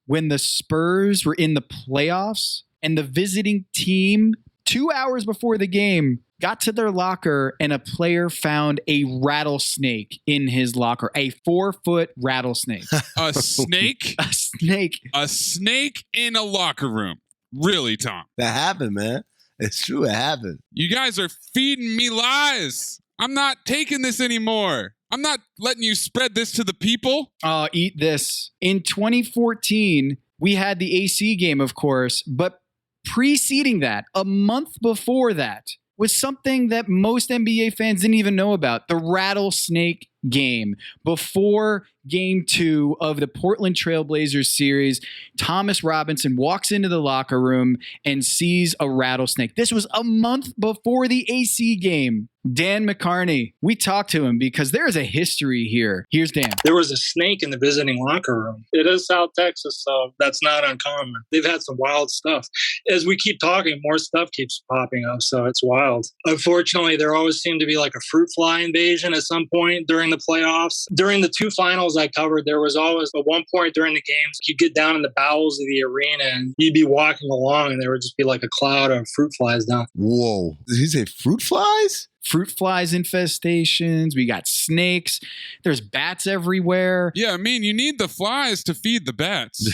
when the Spurs were in the playoffs and the visiting team 2 hours before the game got to their locker and a player found a rattlesnake in his locker, a 4-foot rattlesnake.
A snake?
A snake.
A snake in a locker room. Really, Tom?
That happened, man. It's true. It happened.
You guys are feeding me lies. I'm not taking this anymore. I'm not letting you spread this to the people.
Eat this. In 2014, we had the AC game, of course, but preceding that, a month before that, was something that most NBA fans didn't even know about. The rattlesnake game. Before game 2 of the Portland Trailblazers series, Thomas Robinson walks into the locker room and sees a rattlesnake. This was a month before the AC game. Dan McCarney, we talked to him because there is a history here. Here's Dan.
There was a snake in the visiting locker room. It is South Texas, so that's not uncommon. They've had some wild stuff. As we keep talking, more stuff keeps popping up, so it's wild. Unfortunately, there always seemed to be like a fruit fly invasion at some point during the playoffs. During the 2 finals I covered, there was always at one point during the games, you'd get down in the bowels of the arena and you'd be walking along and there would just be like a cloud of fruit flies down.
Whoa. Did he say fruit flies?
Fruit flies infestations. We got snakes. There's bats everywhere.
Yeah, I mean, you need the flies to feed the bats.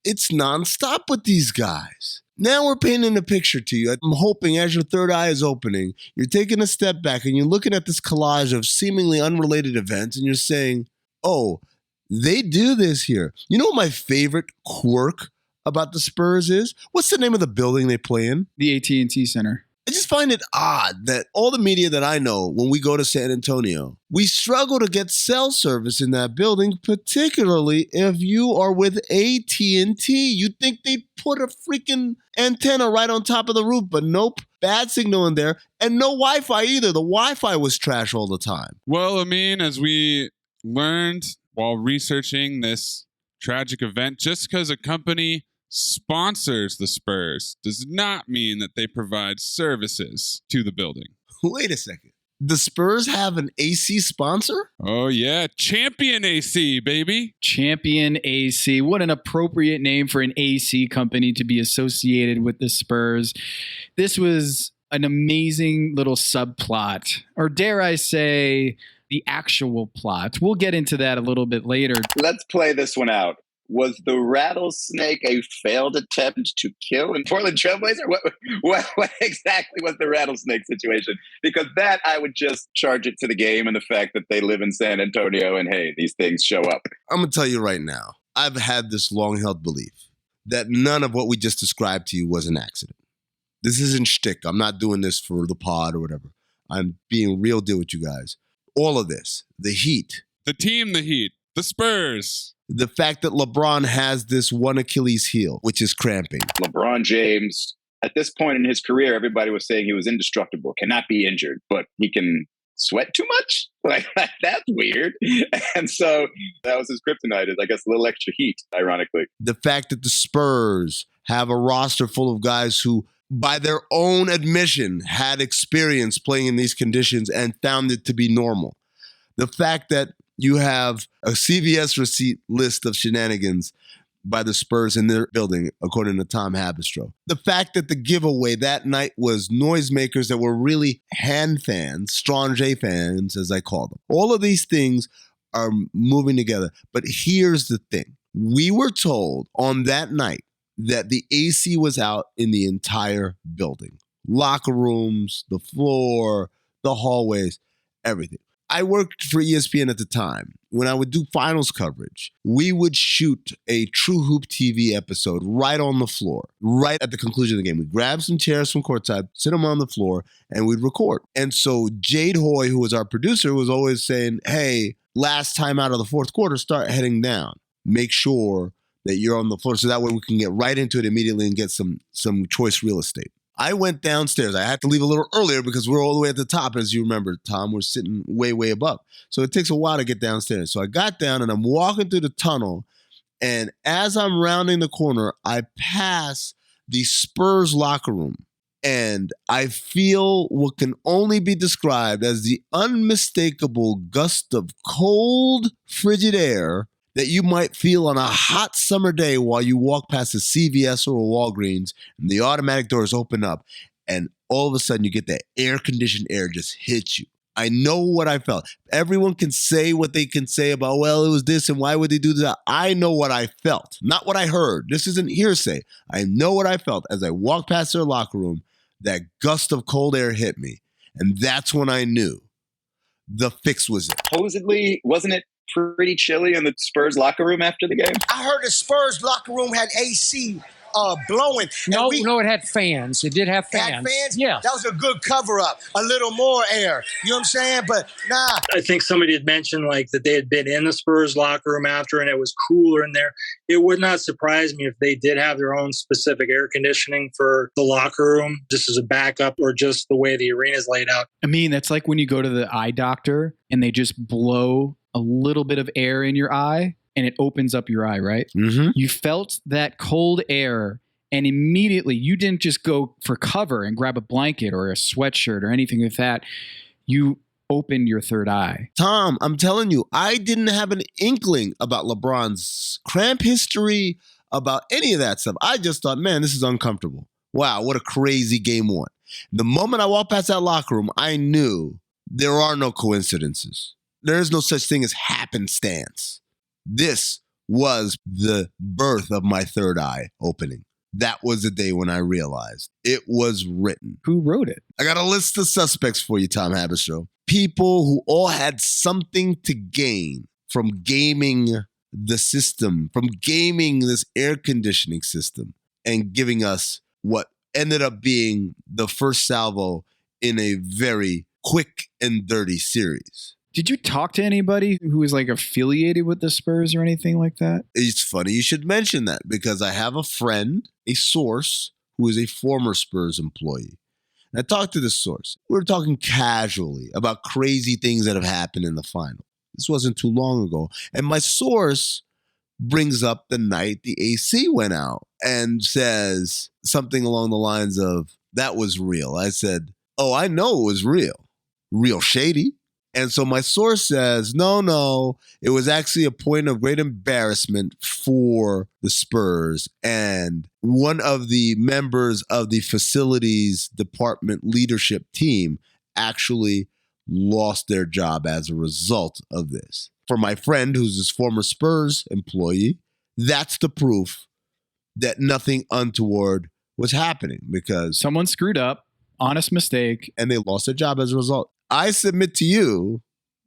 It's nonstop with these guys. Now we're painting a picture to you. I'm hoping as your third eye is opening, you're taking a step back and you're looking at this collage of seemingly unrelated events and you're saying, oh, they do this here. You know what my favorite quirk about the Spurs is? What's the name of the building they play in?
The AT&T Center.
I just find it odd that all the media that I know, when we go to San Antonio, we struggle to get cell service in that building, particularly if you are with AT&T. You'd think they'd put a freaking antenna right on top of the roof, but nope, bad signal in there, and no Wi-Fi either. The Wi-Fi was trash all the time.
Well, Amin, as we learned while researching this tragic event, just because a company sponsors the Spurs does not mean that they provide services to the building.
Wait a second. The Spurs have an AC sponsor?
Oh, yeah. Champion AC, baby.
Champion AC. What an appropriate name for an AC company to be associated with the Spurs. This was an amazing little subplot, or dare I say, the actual plot. We'll get into that a little bit later.
Let's play this one out. Was the rattlesnake a failed attempt to kill in Portland Trailblazer? What exactly was the rattlesnake situation? Because that I would just charge it to the game and the fact that they live in San Antonio and, hey, these things show up.
I'm going to tell you right now, I've had this long-held belief that none of what we just described to you was an accident. This isn't shtick. I'm not doing this for the pod or whatever. I'm being real deal with you guys. All of this, the Heat.
The team, the Heat. The Spurs.
The fact that LeBron has this one Achilles heel, which is cramping.
LeBron James, at this point in his career, everybody was saying he was indestructible, cannot be injured, but he can sweat too much? Like, that's weird. And so that was his kryptonite, is I guess a little extra heat, ironically.
The fact that the Spurs have a roster full of guys who, by their own admission, had experience playing in these conditions and found it to be normal. The fact that you have a CVS receipt list of shenanigans by the Spurs in their building, according to Tom Habistro. The fact that the giveaway that night was noisemakers that were really hand fans, Strong J fans, as I call them. All of these things are moving together. But here's the thing. We were told on that night that the AC was out in the entire building. Locker rooms, the floor, the hallways, everything. I worked for ESPN at the time. When I would do finals coverage, we would shoot a True Hoop TV episode right on the floor, right at the conclusion of the game. We'd grab some chairs from courtside, sit them on the floor, and we'd record. And so Jade Hoy, who was our producer, was always saying, hey, last time out of the fourth quarter, start heading down. Make sure that you're on the floor so that way we can get right into it immediately and get some choice real estate. I went downstairs. I had to leave a little earlier because we're all the way at the top. As you remember, Tom, we're sitting way, way above. So it takes a while to get downstairs. So I got down and I'm walking through the tunnel. And as I'm rounding the corner, I pass the Spurs locker room. And I feel what can only be described as the unmistakable gust of cold, frigid air that you might feel on a hot summer day while you walk past a CVS or a Walgreens and the automatic doors open up and all of a sudden you get that air-conditioned air just hit you. I know what I felt. Everyone can say what they can say about, well, it was this and why would they do that? I know what I felt, not what I heard. This isn't hearsay. I know what I felt as I walked past their locker room. That gust of cold air hit me. And that's when I knew the fix was it.
Supposedly, wasn't it pretty chilly in the Spurs locker room after the game?
I heard the Spurs locker room had AC blowing.
No, it had fans. It did have fans.
Had fans?
Yeah.
That was a good cover-up. A little more air. You know what I'm saying? But nah.
I think somebody had mentioned like that they had been in the Spurs locker room after and it was cooler in there. It would not surprise me if they did have their own specific air conditioning for the locker room, just as a backup or just the way the arena is laid out.
I mean, that's like when you go to the eye doctor and they just blow a little bit of air in your eye and it opens up your eye, right?
Mm-hmm.
You felt that cold air and immediately you didn't just go for cover and grab a blanket or a sweatshirt or anything like that. You opened your third eye.
Tom, I'm telling you, I didn't have an inkling about LeBron's cramp history, about any of that stuff. I just thought, man, this is uncomfortable. Wow, what a crazy game one. The moment I walked past that locker room, I knew there are no coincidences. There is no such thing as happenstance. This was the birth of my third eye opening. That was the day when I realized it was written.
Who wrote it?
I got a list of suspects for you, Tom Habistro. People who all had something to gain from gaming the system, from gaming this air conditioning system, and giving us what ended up being the first salvo in a very quick and dirty series.
Did you talk to anybody who was like affiliated with the Spurs or anything like that?
It's funny you should mention that because I have a friend, a source, who is a former Spurs employee. And I talked to this source. We were talking casually about crazy things that have happened in the final. This wasn't too long ago. And my source brings up the night the AC went out and says something along the lines of, that was real. I said, oh, I know it was real. Real shady. And so my source says, no, it was actually a point of great embarrassment for the Spurs. And one of the members of the facilities department leadership team actually lost their job as a result of this. For my friend, who's this former Spurs employee, that's the proof that nothing untoward was happening because
someone screwed up, honest mistake,
and they lost their job as a result. I submit to you,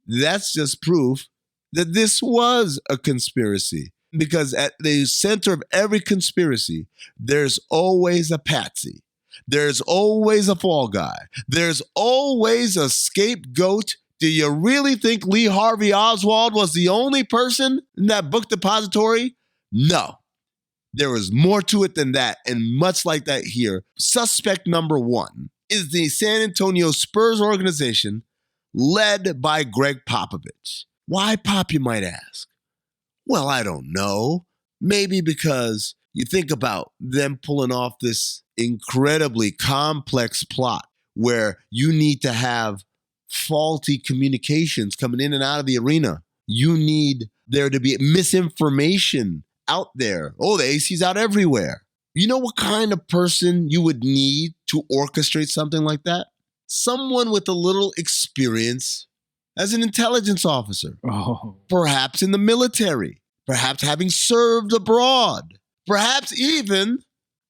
that's just proof that this was a conspiracy. Because at the center of every conspiracy, there's always a patsy. There's always a fall guy. There's always a scapegoat. Do you really think Lee Harvey Oswald was the only person in that book depository? No. There was more to it than that. And much like that here, suspect number one is the San Antonio Spurs organization led by Greg Popovich. Why Pop, you might ask? Well, I don't know. Maybe because you think about them pulling off this incredibly complex plot where you need to have faulty communications coming in and out of the arena. You need there to be misinformation out there. Oh, the AC's out everywhere. You know what kind of person you would need to orchestrate something like that? Someone with a little experience as an intelligence officer. Perhaps in the military. Perhaps having served abroad. Perhaps even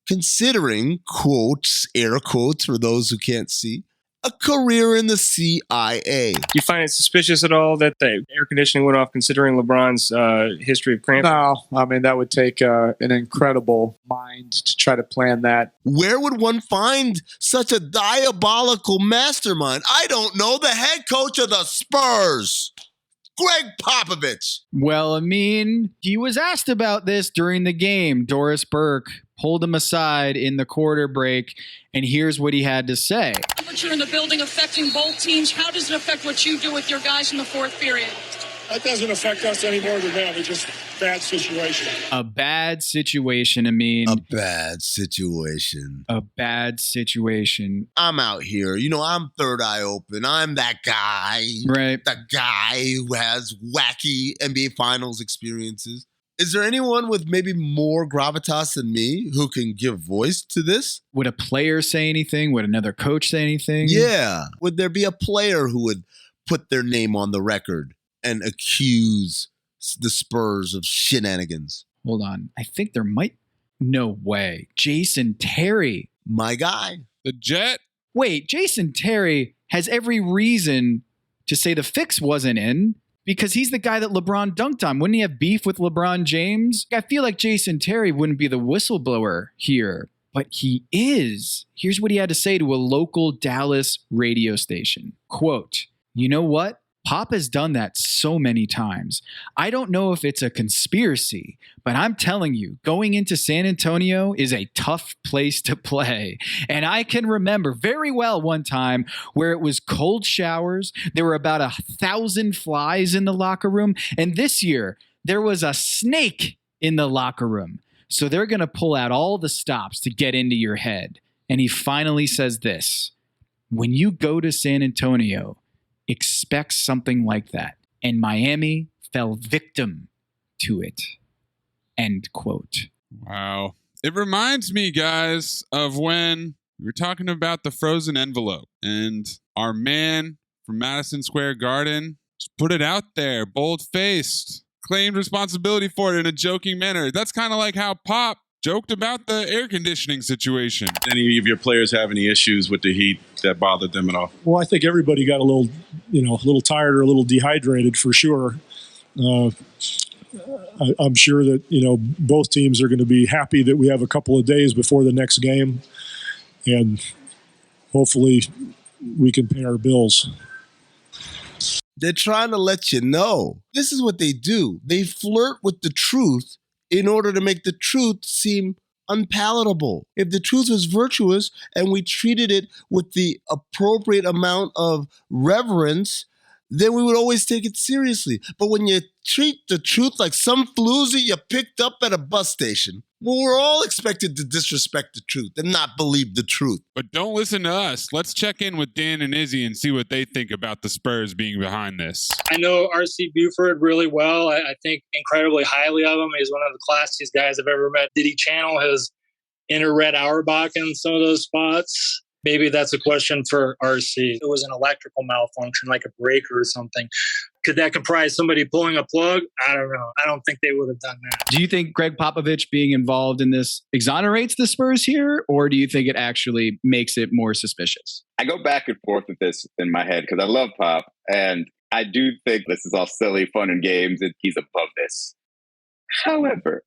considering, quotes, air quotes for those who can't see, a career in the CIA.
Do you find it suspicious at all that the air conditioning went off considering LeBron's history of cramp?
No, I mean, that would take an incredible mind to try to plan that.
Where would one find such a diabolical mastermind? I don't know. The head coach of the Spurs, Greg Popovich.
Well, Amin, he was asked about this during the game. Doris Burke pulled him aside in the quarter break, and here's what he had to say.
Temperature in the building affecting both teams. How does it affect what you do with your guys in the fourth period?
That doesn't affect us any more than them. It's just a bad situation.
A bad situation, Amin.
A bad situation.
A bad situation.
I'm out here. You know, I'm third eye open. I'm that guy.
Right.
The guy who has wacky NBA Finals experiences. Is there anyone with maybe more gravitas than me who can give voice to this?
Would a player say anything? Would another coach say anything?
Yeah. Would there be a player who would put their name on the record and accuse the Spurs of shenanigans?
Hold on. I think there might... No way. Jason Terry.
My guy.
The Jet?
Wait, Jason Terry has every reason to say the fix wasn't in because he's the guy that LeBron dunked on. Wouldn't he have beef with LeBron James? I feel like Jason Terry wouldn't be the whistleblower here, but he is. Here's what he had to say to a local Dallas radio station. Quote, "You know what? Pop has done that so many times. I don't know if it's a conspiracy, but I'm telling you, going into San Antonio is a tough place to play. And I can remember very well one time where it was cold showers. There were about 1,000 flies in the locker room. And this year, there was a snake in the locker room. So they're going to pull out all the stops to get into your head." And he finally says this: when you go to San Antonio, expect something like that. And Miami fell victim to it. End quote.
Wow. It reminds me, guys, of when we were talking about the frozen envelope and our man from Madison Square Garden just put it out there, bold-faced, claimed responsibility for it in a joking manner. That's kind of like how Pop joked about the air conditioning situation.
Any of your players have any issues with the heat that bothered them at all?
Well, I think everybody got a little tired or a little dehydrated for sure. I'm sure that, both teams are going to be happy that we have a couple of days before the next game, and hopefully we can pay our bills.
They're trying to let you know. This is what they do. They flirt with the truth in order to make the truth seem unpalatable. If the truth was virtuous and we treated it with the appropriate amount of reverence, then we would always take it seriously. But when you treat the truth like some floozy you picked up at a bus station, well, we're all expected to disrespect the truth and not believe the truth.
But don't listen to us. Let's check in with Dan and Izzy and see what they think about the Spurs being behind this.
I know R.C. Buford really well. I think incredibly highly of him. He's one of the classiest guys I've ever met. Did he channel his inner Red Auerbach in some of those spots? Maybe that's a question for RC. It was an electrical malfunction, like a breaker or something. Could that comprise somebody pulling a plug? I don't know. I don't think they would have done that.
Do you think Greg Popovich being involved in this exonerates the Spurs here, or do you think it actually makes it more suspicious?
I go back and forth with this in my head because I love Pop, and I do think this is all silly, fun, and games, and he's above this. However,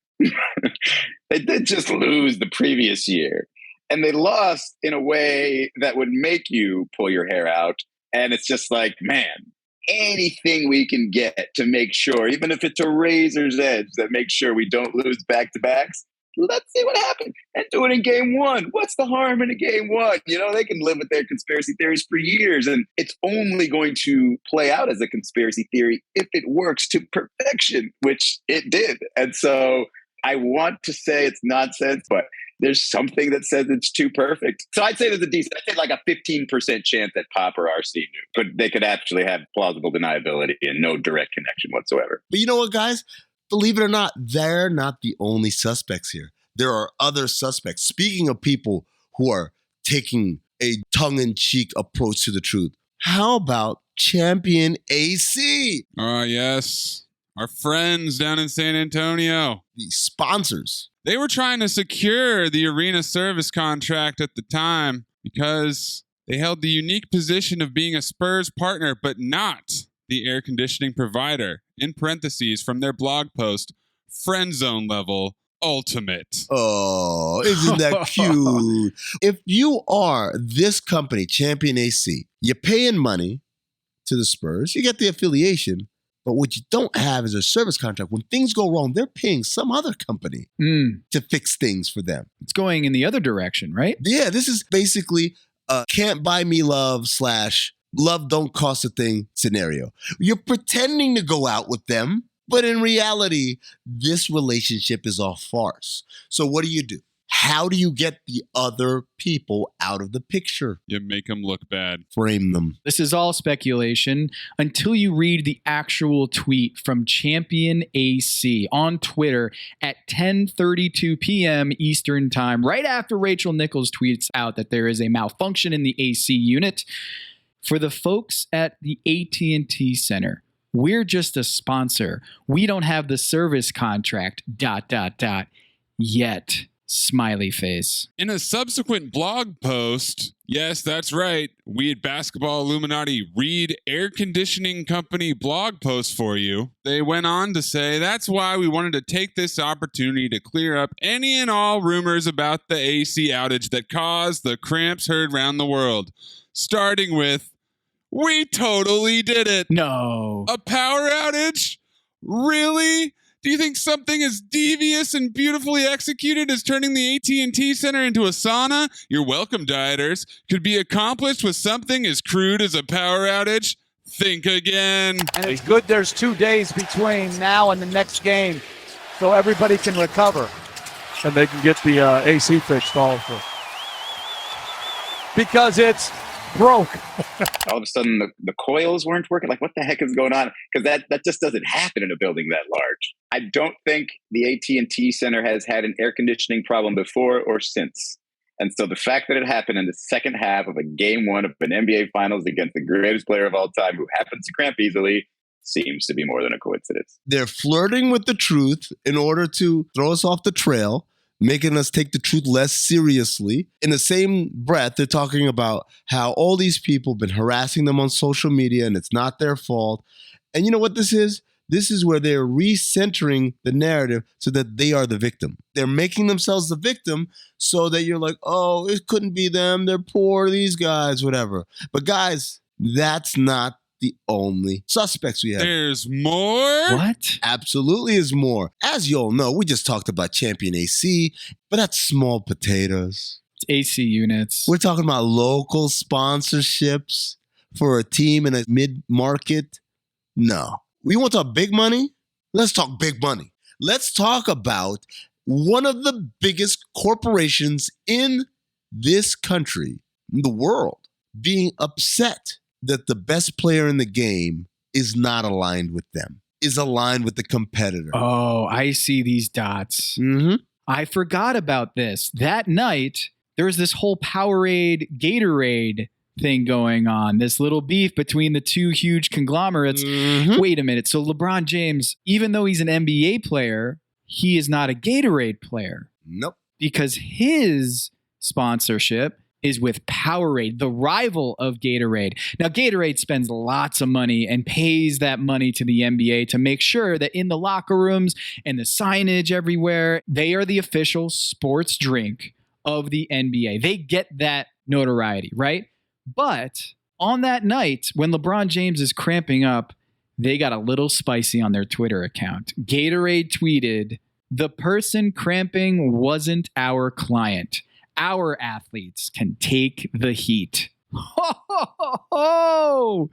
they did just lose the previous year. And they lost in a way that would make you pull your hair out. And it's just like, man, anything we can get to make sure, even if it's a razor's edge, that makes sure we don't lose back-to-backs, let's see what happens and do it in game one. What's the harm in a game one? They can live with their conspiracy theories for years, and it's only going to play out as a conspiracy theory if it works to perfection, which it did. And so I want to say it's nonsense, but there's something that says it's too perfect. So I'd say there's I'd say like a 15% chance that Pop or RC knew, but they could actually have plausible deniability and no direct connection whatsoever.
But you know what, guys? Believe it or not, they're not the only suspects here. There are other suspects. Speaking of people who are taking a tongue-in-cheek approach to the truth, how about Champion AC?
Yes. Our friends down in San Antonio.
The sponsors.
They were trying to secure the arena service contract at the time because they held the unique position of being a Spurs partner, but not the air conditioning provider. In parentheses, from their blog post, friend zone level ultimate.
Oh, isn't that cute? If you are this company, Champion AC, you're paying money to the Spurs, you get the affiliation, but what you don't have is a service contract. When things go wrong, they're paying some other company to fix things for them.
It's going in the other direction, right?
Yeah, this is basically a can't buy me love / love don't cost a thing scenario. You're pretending to go out with them, but in reality, this relationship is a farce. So what do? How do you get the other people out of the picture?
You make them look bad.
Frame them.
This is all speculation until you read the actual tweet from Champion AC on Twitter at 10:32 p.m. Eastern Time, right after Rachel Nichols tweets out that there is a malfunction in the AC unit. For the folks at the AT&T Center, we're just a sponsor. We don't have the service contract, ... yet. Smiley face.
In a subsequent blog post, yes, that's right, we at Basketball Illuminati read air conditioning company blog posts for you. They went on to say, that's why we wanted to take this opportunity to clear up any and all rumors about the AC outage that caused the cramps heard around the world. Starting with, we totally did it.
No.
A power outage? Really? Do you think something as devious and beautifully executed as turning the AT&T Center into a sauna, you're welcome, dieters, could be accomplished with something as crude as a power outage? Think again.
And it's good there's 2 days between now and the next game so everybody can recover.
And they can get the AC fixed also.
Because it's broke.
All of a sudden, the coils weren't working. Like, what the heck is going on? Because that just doesn't happen in a building that large. I don't think the AT&T Center has had an air conditioning problem before or since. And so the fact that it happened in the second half of a game one of an NBA Finals against the greatest player of all time who happens to cramp easily seems to be more than a coincidence.
They're flirting with the truth in order to throw us off the trail, making us take the truth less seriously. In the same breath, they're talking about how all these people have been harassing them on social media and it's not their fault. And you know what this is? This is where they're recentering the narrative so that they are the victim. They're making themselves the victim so that you're like, oh, it couldn't be them. They're poor, these guys, whatever. But guys, that's not the only suspects we have.
There's more?
What?
Absolutely is more. As you all know, we just talked about Champion AC, but that's small potatoes.
It's AC units.
We're talking about local sponsorships for a team in a mid-market. No. We want to talk big money? Let's talk big money. Let's talk about one of the biggest corporations in this country, in the world, being upset that the best player in the game is not aligned with them, is aligned with the competitor.
Oh, I see these dots.
Mm-hmm.
I forgot about this. That night, there was this whole Powerade Gatorade thing going on, this little beef between the two huge conglomerates.
Mm-hmm.
Wait a minute. So LeBron James, even though he's an NBA player, he is not a Gatorade player.
Nope.
Because his sponsorship is with Powerade, the rival of Gatorade. Now, Gatorade spends lots of money and pays that money to the NBA to make sure that in the locker rooms and the signage everywhere, they are the official sports drink of the NBA. They get that notoriety, right? But on that night, when LeBron James is cramping up, they got a little spicy on their Twitter account. Gatorade tweeted The person cramping wasn't our client. Our athletes can take the heat. Ho, ho, ho, ho.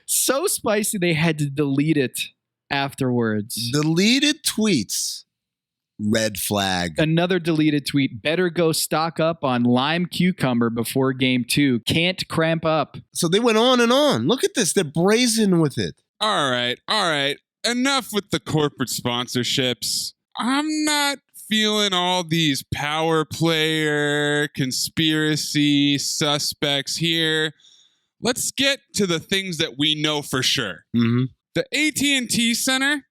So spicy they had to delete it afterwards.
Deleted tweets. Red flag.
Another deleted tweet. Better go stock up on lime cucumber before game 2. Can't cramp up.
So they went on and on. Look at this. They're brazen with it.
All right. Enough with the corporate sponsorships. I'm not feeling all these power player conspiracy suspects here. Let's get to the things that we know for sure.
Mm-hmm.
The AT&T Center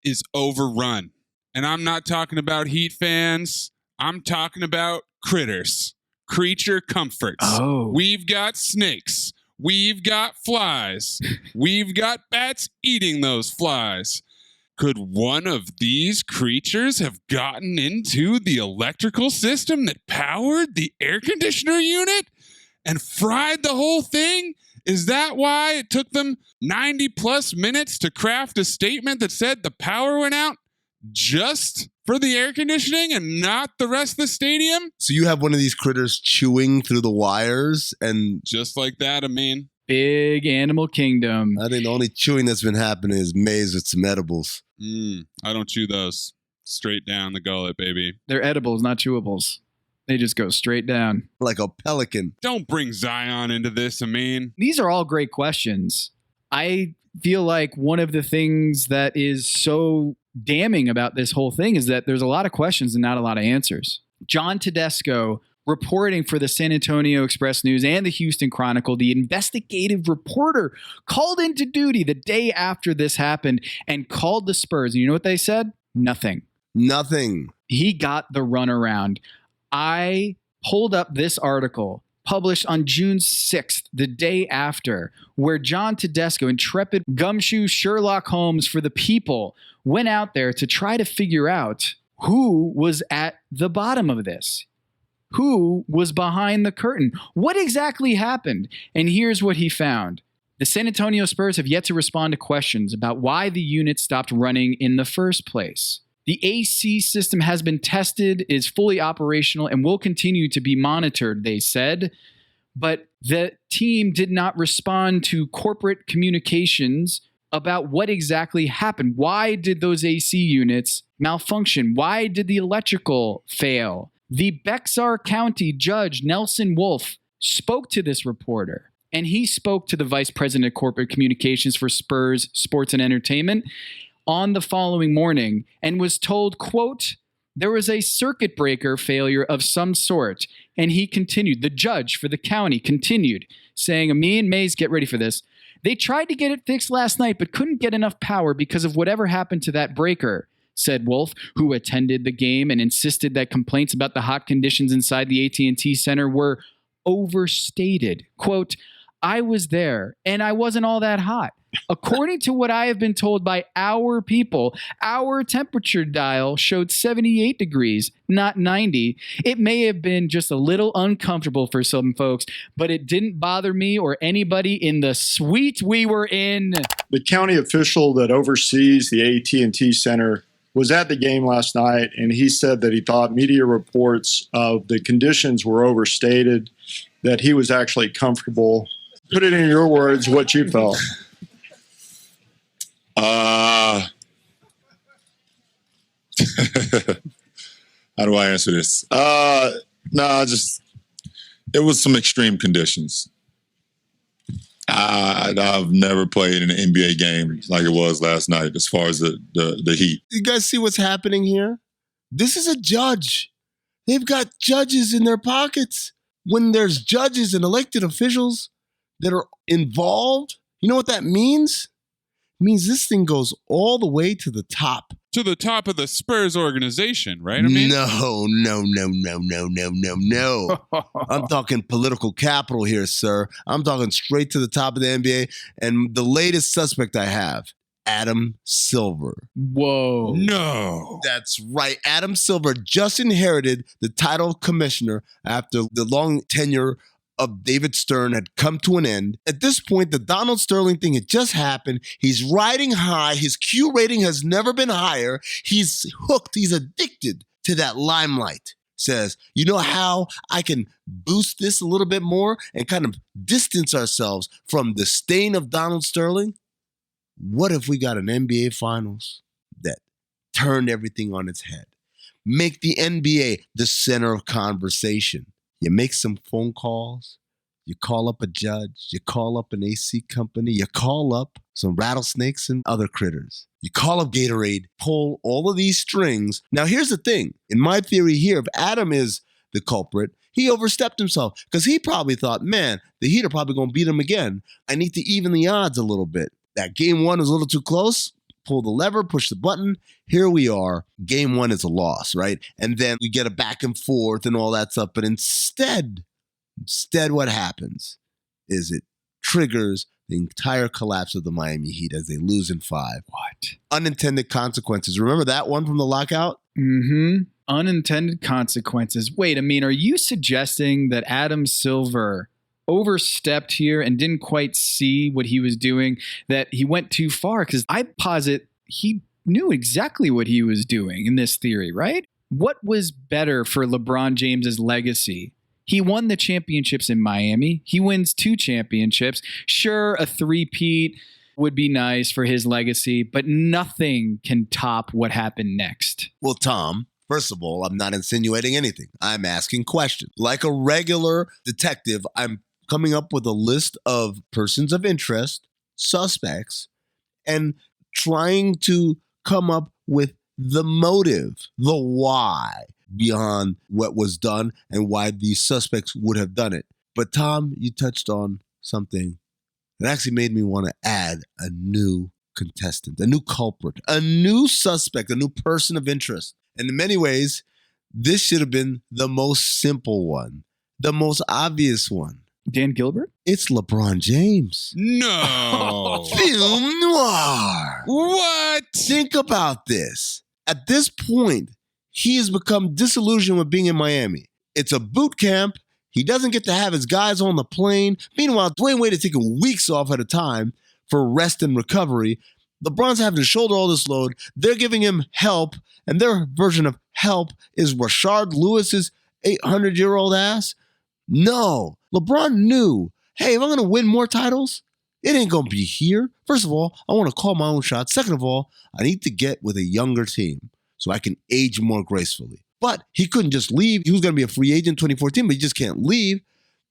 is overrun. And I'm not talking about Heat fans. I'm talking about critters, creature comforts.
Oh.
We've got snakes. We've got flies. We've got bats eating those flies. Could one of these creatures have gotten into the electrical system that powered the air conditioner unit and fried the whole thing? Is that why it took them 90 plus minutes to craft a statement that said the power went out just for the air conditioning and not the rest of the stadium?
So you have one of these critters chewing through the wires and...
Just like that, Amin.
Big animal kingdom.
I think the only chewing that's been happening is maize with some edibles.
I don't chew those. Straight down the gullet, baby.
They're edibles, not chewables. They just go straight down.
Like a pelican.
Don't bring Zion into this, Amin.
These are all great questions. I feel like one of the things that is so damning about this whole thing is that there's a lot of questions and not a lot of answers. John Tedesco, reporting for the San Antonio Express News and the Houston Chronicle, the investigative reporter, called into duty the day after this happened and called the Spurs. And you know what they said? Nothing. He got the runaround. I pulled up this article published on June 6th, the day after, where John Tedesco, intrepid gumshoe Sherlock Holmes for the people, went out there to try to figure out who was at the bottom of this. Who was behind the curtain? What exactly happened? And here's what he found. The San Antonio Spurs have yet to respond to questions about why the unit stopped running in the first place. The AC system has been tested, is fully operational, and will continue to be monitored, they said. But the team did not respond to corporate communications about what exactly happened. Why did those AC units malfunction? Why did the electrical fail? The Bexar County Judge Nelson Wolf spoke to this reporter, and he spoke to the Vice President of Corporate Communications for Spurs Sports and Entertainment on the following morning and was told, quote, there was a circuit breaker failure of some sort. And he continued, the judge for the county continued, saying, Amin, Mays, get ready for this. They tried to get it fixed last night, but couldn't get enough power because of whatever happened to that breaker, said Wolf, who attended the game and insisted that complaints about the hot conditions inside the AT&T Center were overstated. Quote, I was there, and I wasn't all that hot. According to what I have been told by our people, our temperature dial showed 78 degrees, not 90. It may have been just a little uncomfortable for some folks, but it didn't bother me or anybody in the suite we were in.
The county official that oversees the AT&T Center was at the game last night, and he said that he thought media reports of the conditions were overstated, that he was actually comfortable. Put it in your words what you felt.
How do I answer this? It was some extreme conditions. I've never played in an NBA game like it was last night as far as the heat.
You guys see what's happening here? This is a judge. They've got judges in their pockets. When there's judges and elected officials that are involved, you know what that means? It means this thing goes all the way to the top.
To the top of the Spurs organization, right? I mean,
No. I'm talking political capital here, sir. I'm talking straight to the top of the NBA. And the latest suspect I have, Adam Silver.
Whoa.
No.
That's right. Adam Silver just inherited the title of commissioner after the long tenure of David Stern had come to an end. At this point, the Donald Sterling thing had just happened. He's riding high. His Q rating has never been higher. He's hooked. He's addicted to that limelight. Says, you know how I can boost this a little bit more and kind of distance ourselves from the stain of Donald Sterling? What if we got an NBA Finals that turned everything on its head? Make the NBA the center of conversation. You make some phone calls. You call up a judge. You call up an AC company. You call up some rattlesnakes and other critters. You call up Gatorade, pull all of these strings. Now, here's the thing. In my theory here, if Adam is the culprit, he overstepped himself because he probably thought, man, the Heat are probably going to beat him again. I need to even the odds a little bit. That game one is a little too close. Pull the lever, push the button. Here we are. Game one is a loss, right? And then we get a back and forth and all that stuff. But instead, what happens is it triggers the entire collapse of the Miami Heat as they lose in 5.
What?
Unintended consequences. Remember that one from the lockout?
Mm-hmm. Unintended consequences. Wait, I mean, are you suggesting that Adam Silver overstepped here and didn't quite see what he was doing, that he went too far? Because I posit he knew exactly what he was doing in this theory, right? What was better for LeBron James's legacy? He won the championships in Miami. He wins 2 championships. Sure, a 3-peat would be nice for his legacy, but nothing can top what happened next.
Well, Tom, first of all, I'm not insinuating anything. I'm asking questions. Like a regular detective, I'm coming up with a list of persons of interest, suspects, and trying to come up with the motive, the why beyond what was done and why these suspects would have done it. But Tom, you touched on something that actually made me want to add a new contestant, a new culprit, a new suspect, a new person of interest. And in many ways, this should have been the most simple one, the most obvious one.
Dan Gilbert?
It's LeBron James.
No.
Film noir.
What?
Think about this. At this point, he has become disillusioned with being in Miami. It's a boot camp. He doesn't get to have his guys on the plane. Meanwhile, Dwayne Wade is taking weeks off at a time for rest and recovery. LeBron's having to shoulder all this load. They're giving him help, and their version of help is Rashard Lewis's 800-year-old ass. No. LeBron knew, hey, if I'm going to win more titles, it ain't going to be here. First of all, I want to call my own shot. Second of all, I need to get with a younger team so I can age more gracefully. But he couldn't just leave. He was going to be a free agent in 2014, but he just can't leave.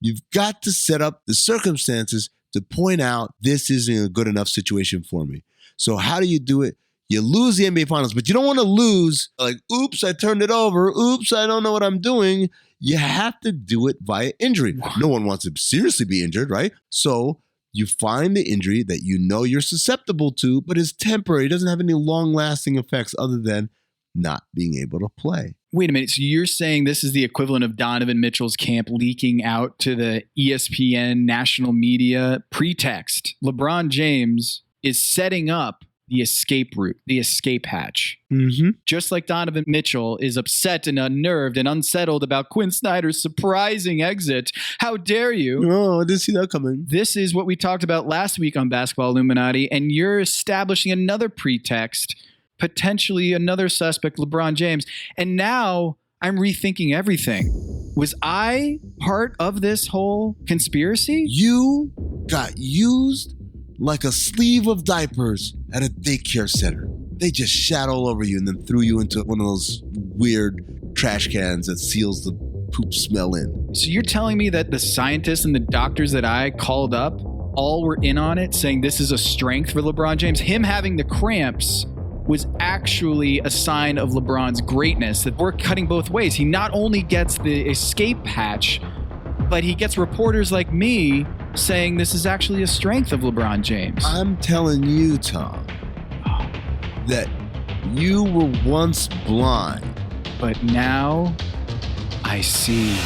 You've got to set up the circumstances to point out this isn't a good enough situation for me. So how do you do it? You lose the NBA Finals, but you don't want to lose like, oops, I turned it over. Oops, I don't know what I'm doing. You have to do it via injury. No one wants to seriously be injured, right? So you find the injury that you know you're susceptible to, but is temporary. It doesn't have any long-lasting effects other than not being able to play.
Wait a minute. So you're saying this is the equivalent of Donovan Mitchell's camp leaking out to the ESPN national media? Pretext. LeBron James is setting up the escape route, the escape hatch.
Mm-hmm.
Just like Donovan Mitchell is upset and unnerved and unsettled about Quinn Snyder's surprising exit. How dare you?
No, I didn't see that coming.
This is what we talked about last week on Basketball Illuminati, and you're establishing another pretext, potentially another suspect, LeBron James. And now I'm rethinking everything. Was I part of this whole conspiracy?
You got used like a sleeve of diapers at a daycare center. They just shat all over you and then threw you into one of those weird trash cans that seals the poop smell in.
So you're telling me that the scientists and the doctors that I called up all were in on it, saying this is a strength for LeBron James? Him having the cramps was actually a sign of LeBron's greatness, that we're cutting both ways. He not only gets the escape hatch, but he gets reporters like me saying this is actually a strength of LeBron James.
I'm telling you, Tom, that you were once blind,
but now I see.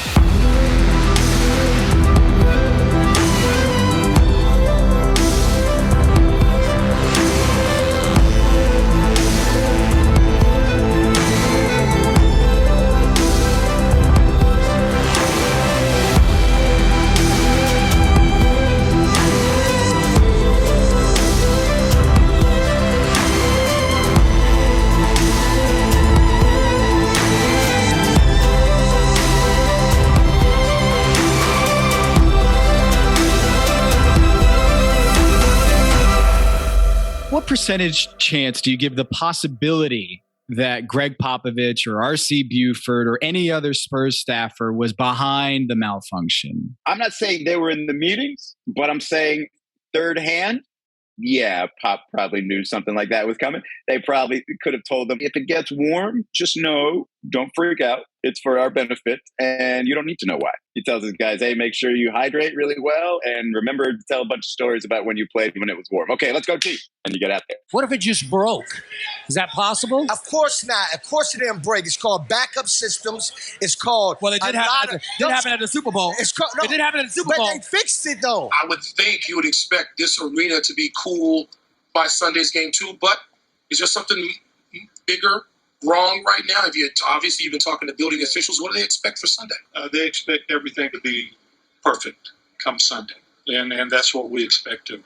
What percentage chance do you give the possibility that Greg Popovich or R.C. Buford or any other Spurs staffer was behind the malfunction?
I'm not saying they were in the meetings, but I'm saying third hand. Yeah, Pop probably knew something like that was coming. They probably could have told them, if it gets warm, just know, don't freak out. It's for our benefit, and you don't need to know why. He tells his guys, hey, make sure you hydrate really well, and remember to tell a bunch of stories about when you played when it was warm. Okay, let's go team. And you get out there.
What if it just broke? Is that possible?
Of course not. Of course it didn't break. It's called backup systems. It's called.
Well, it did happen at the Super Bowl.
It's called, no,
it did happen at the Super Bowl.
But they fixed it though.
I would think you would expect this arena to be cool by Sunday's game too, but is there something bigger wrong right now? Obviously you've been talking to building officials. What do they expect for Sunday? They expect everything to be perfect come Sunday, and that's what we expect too.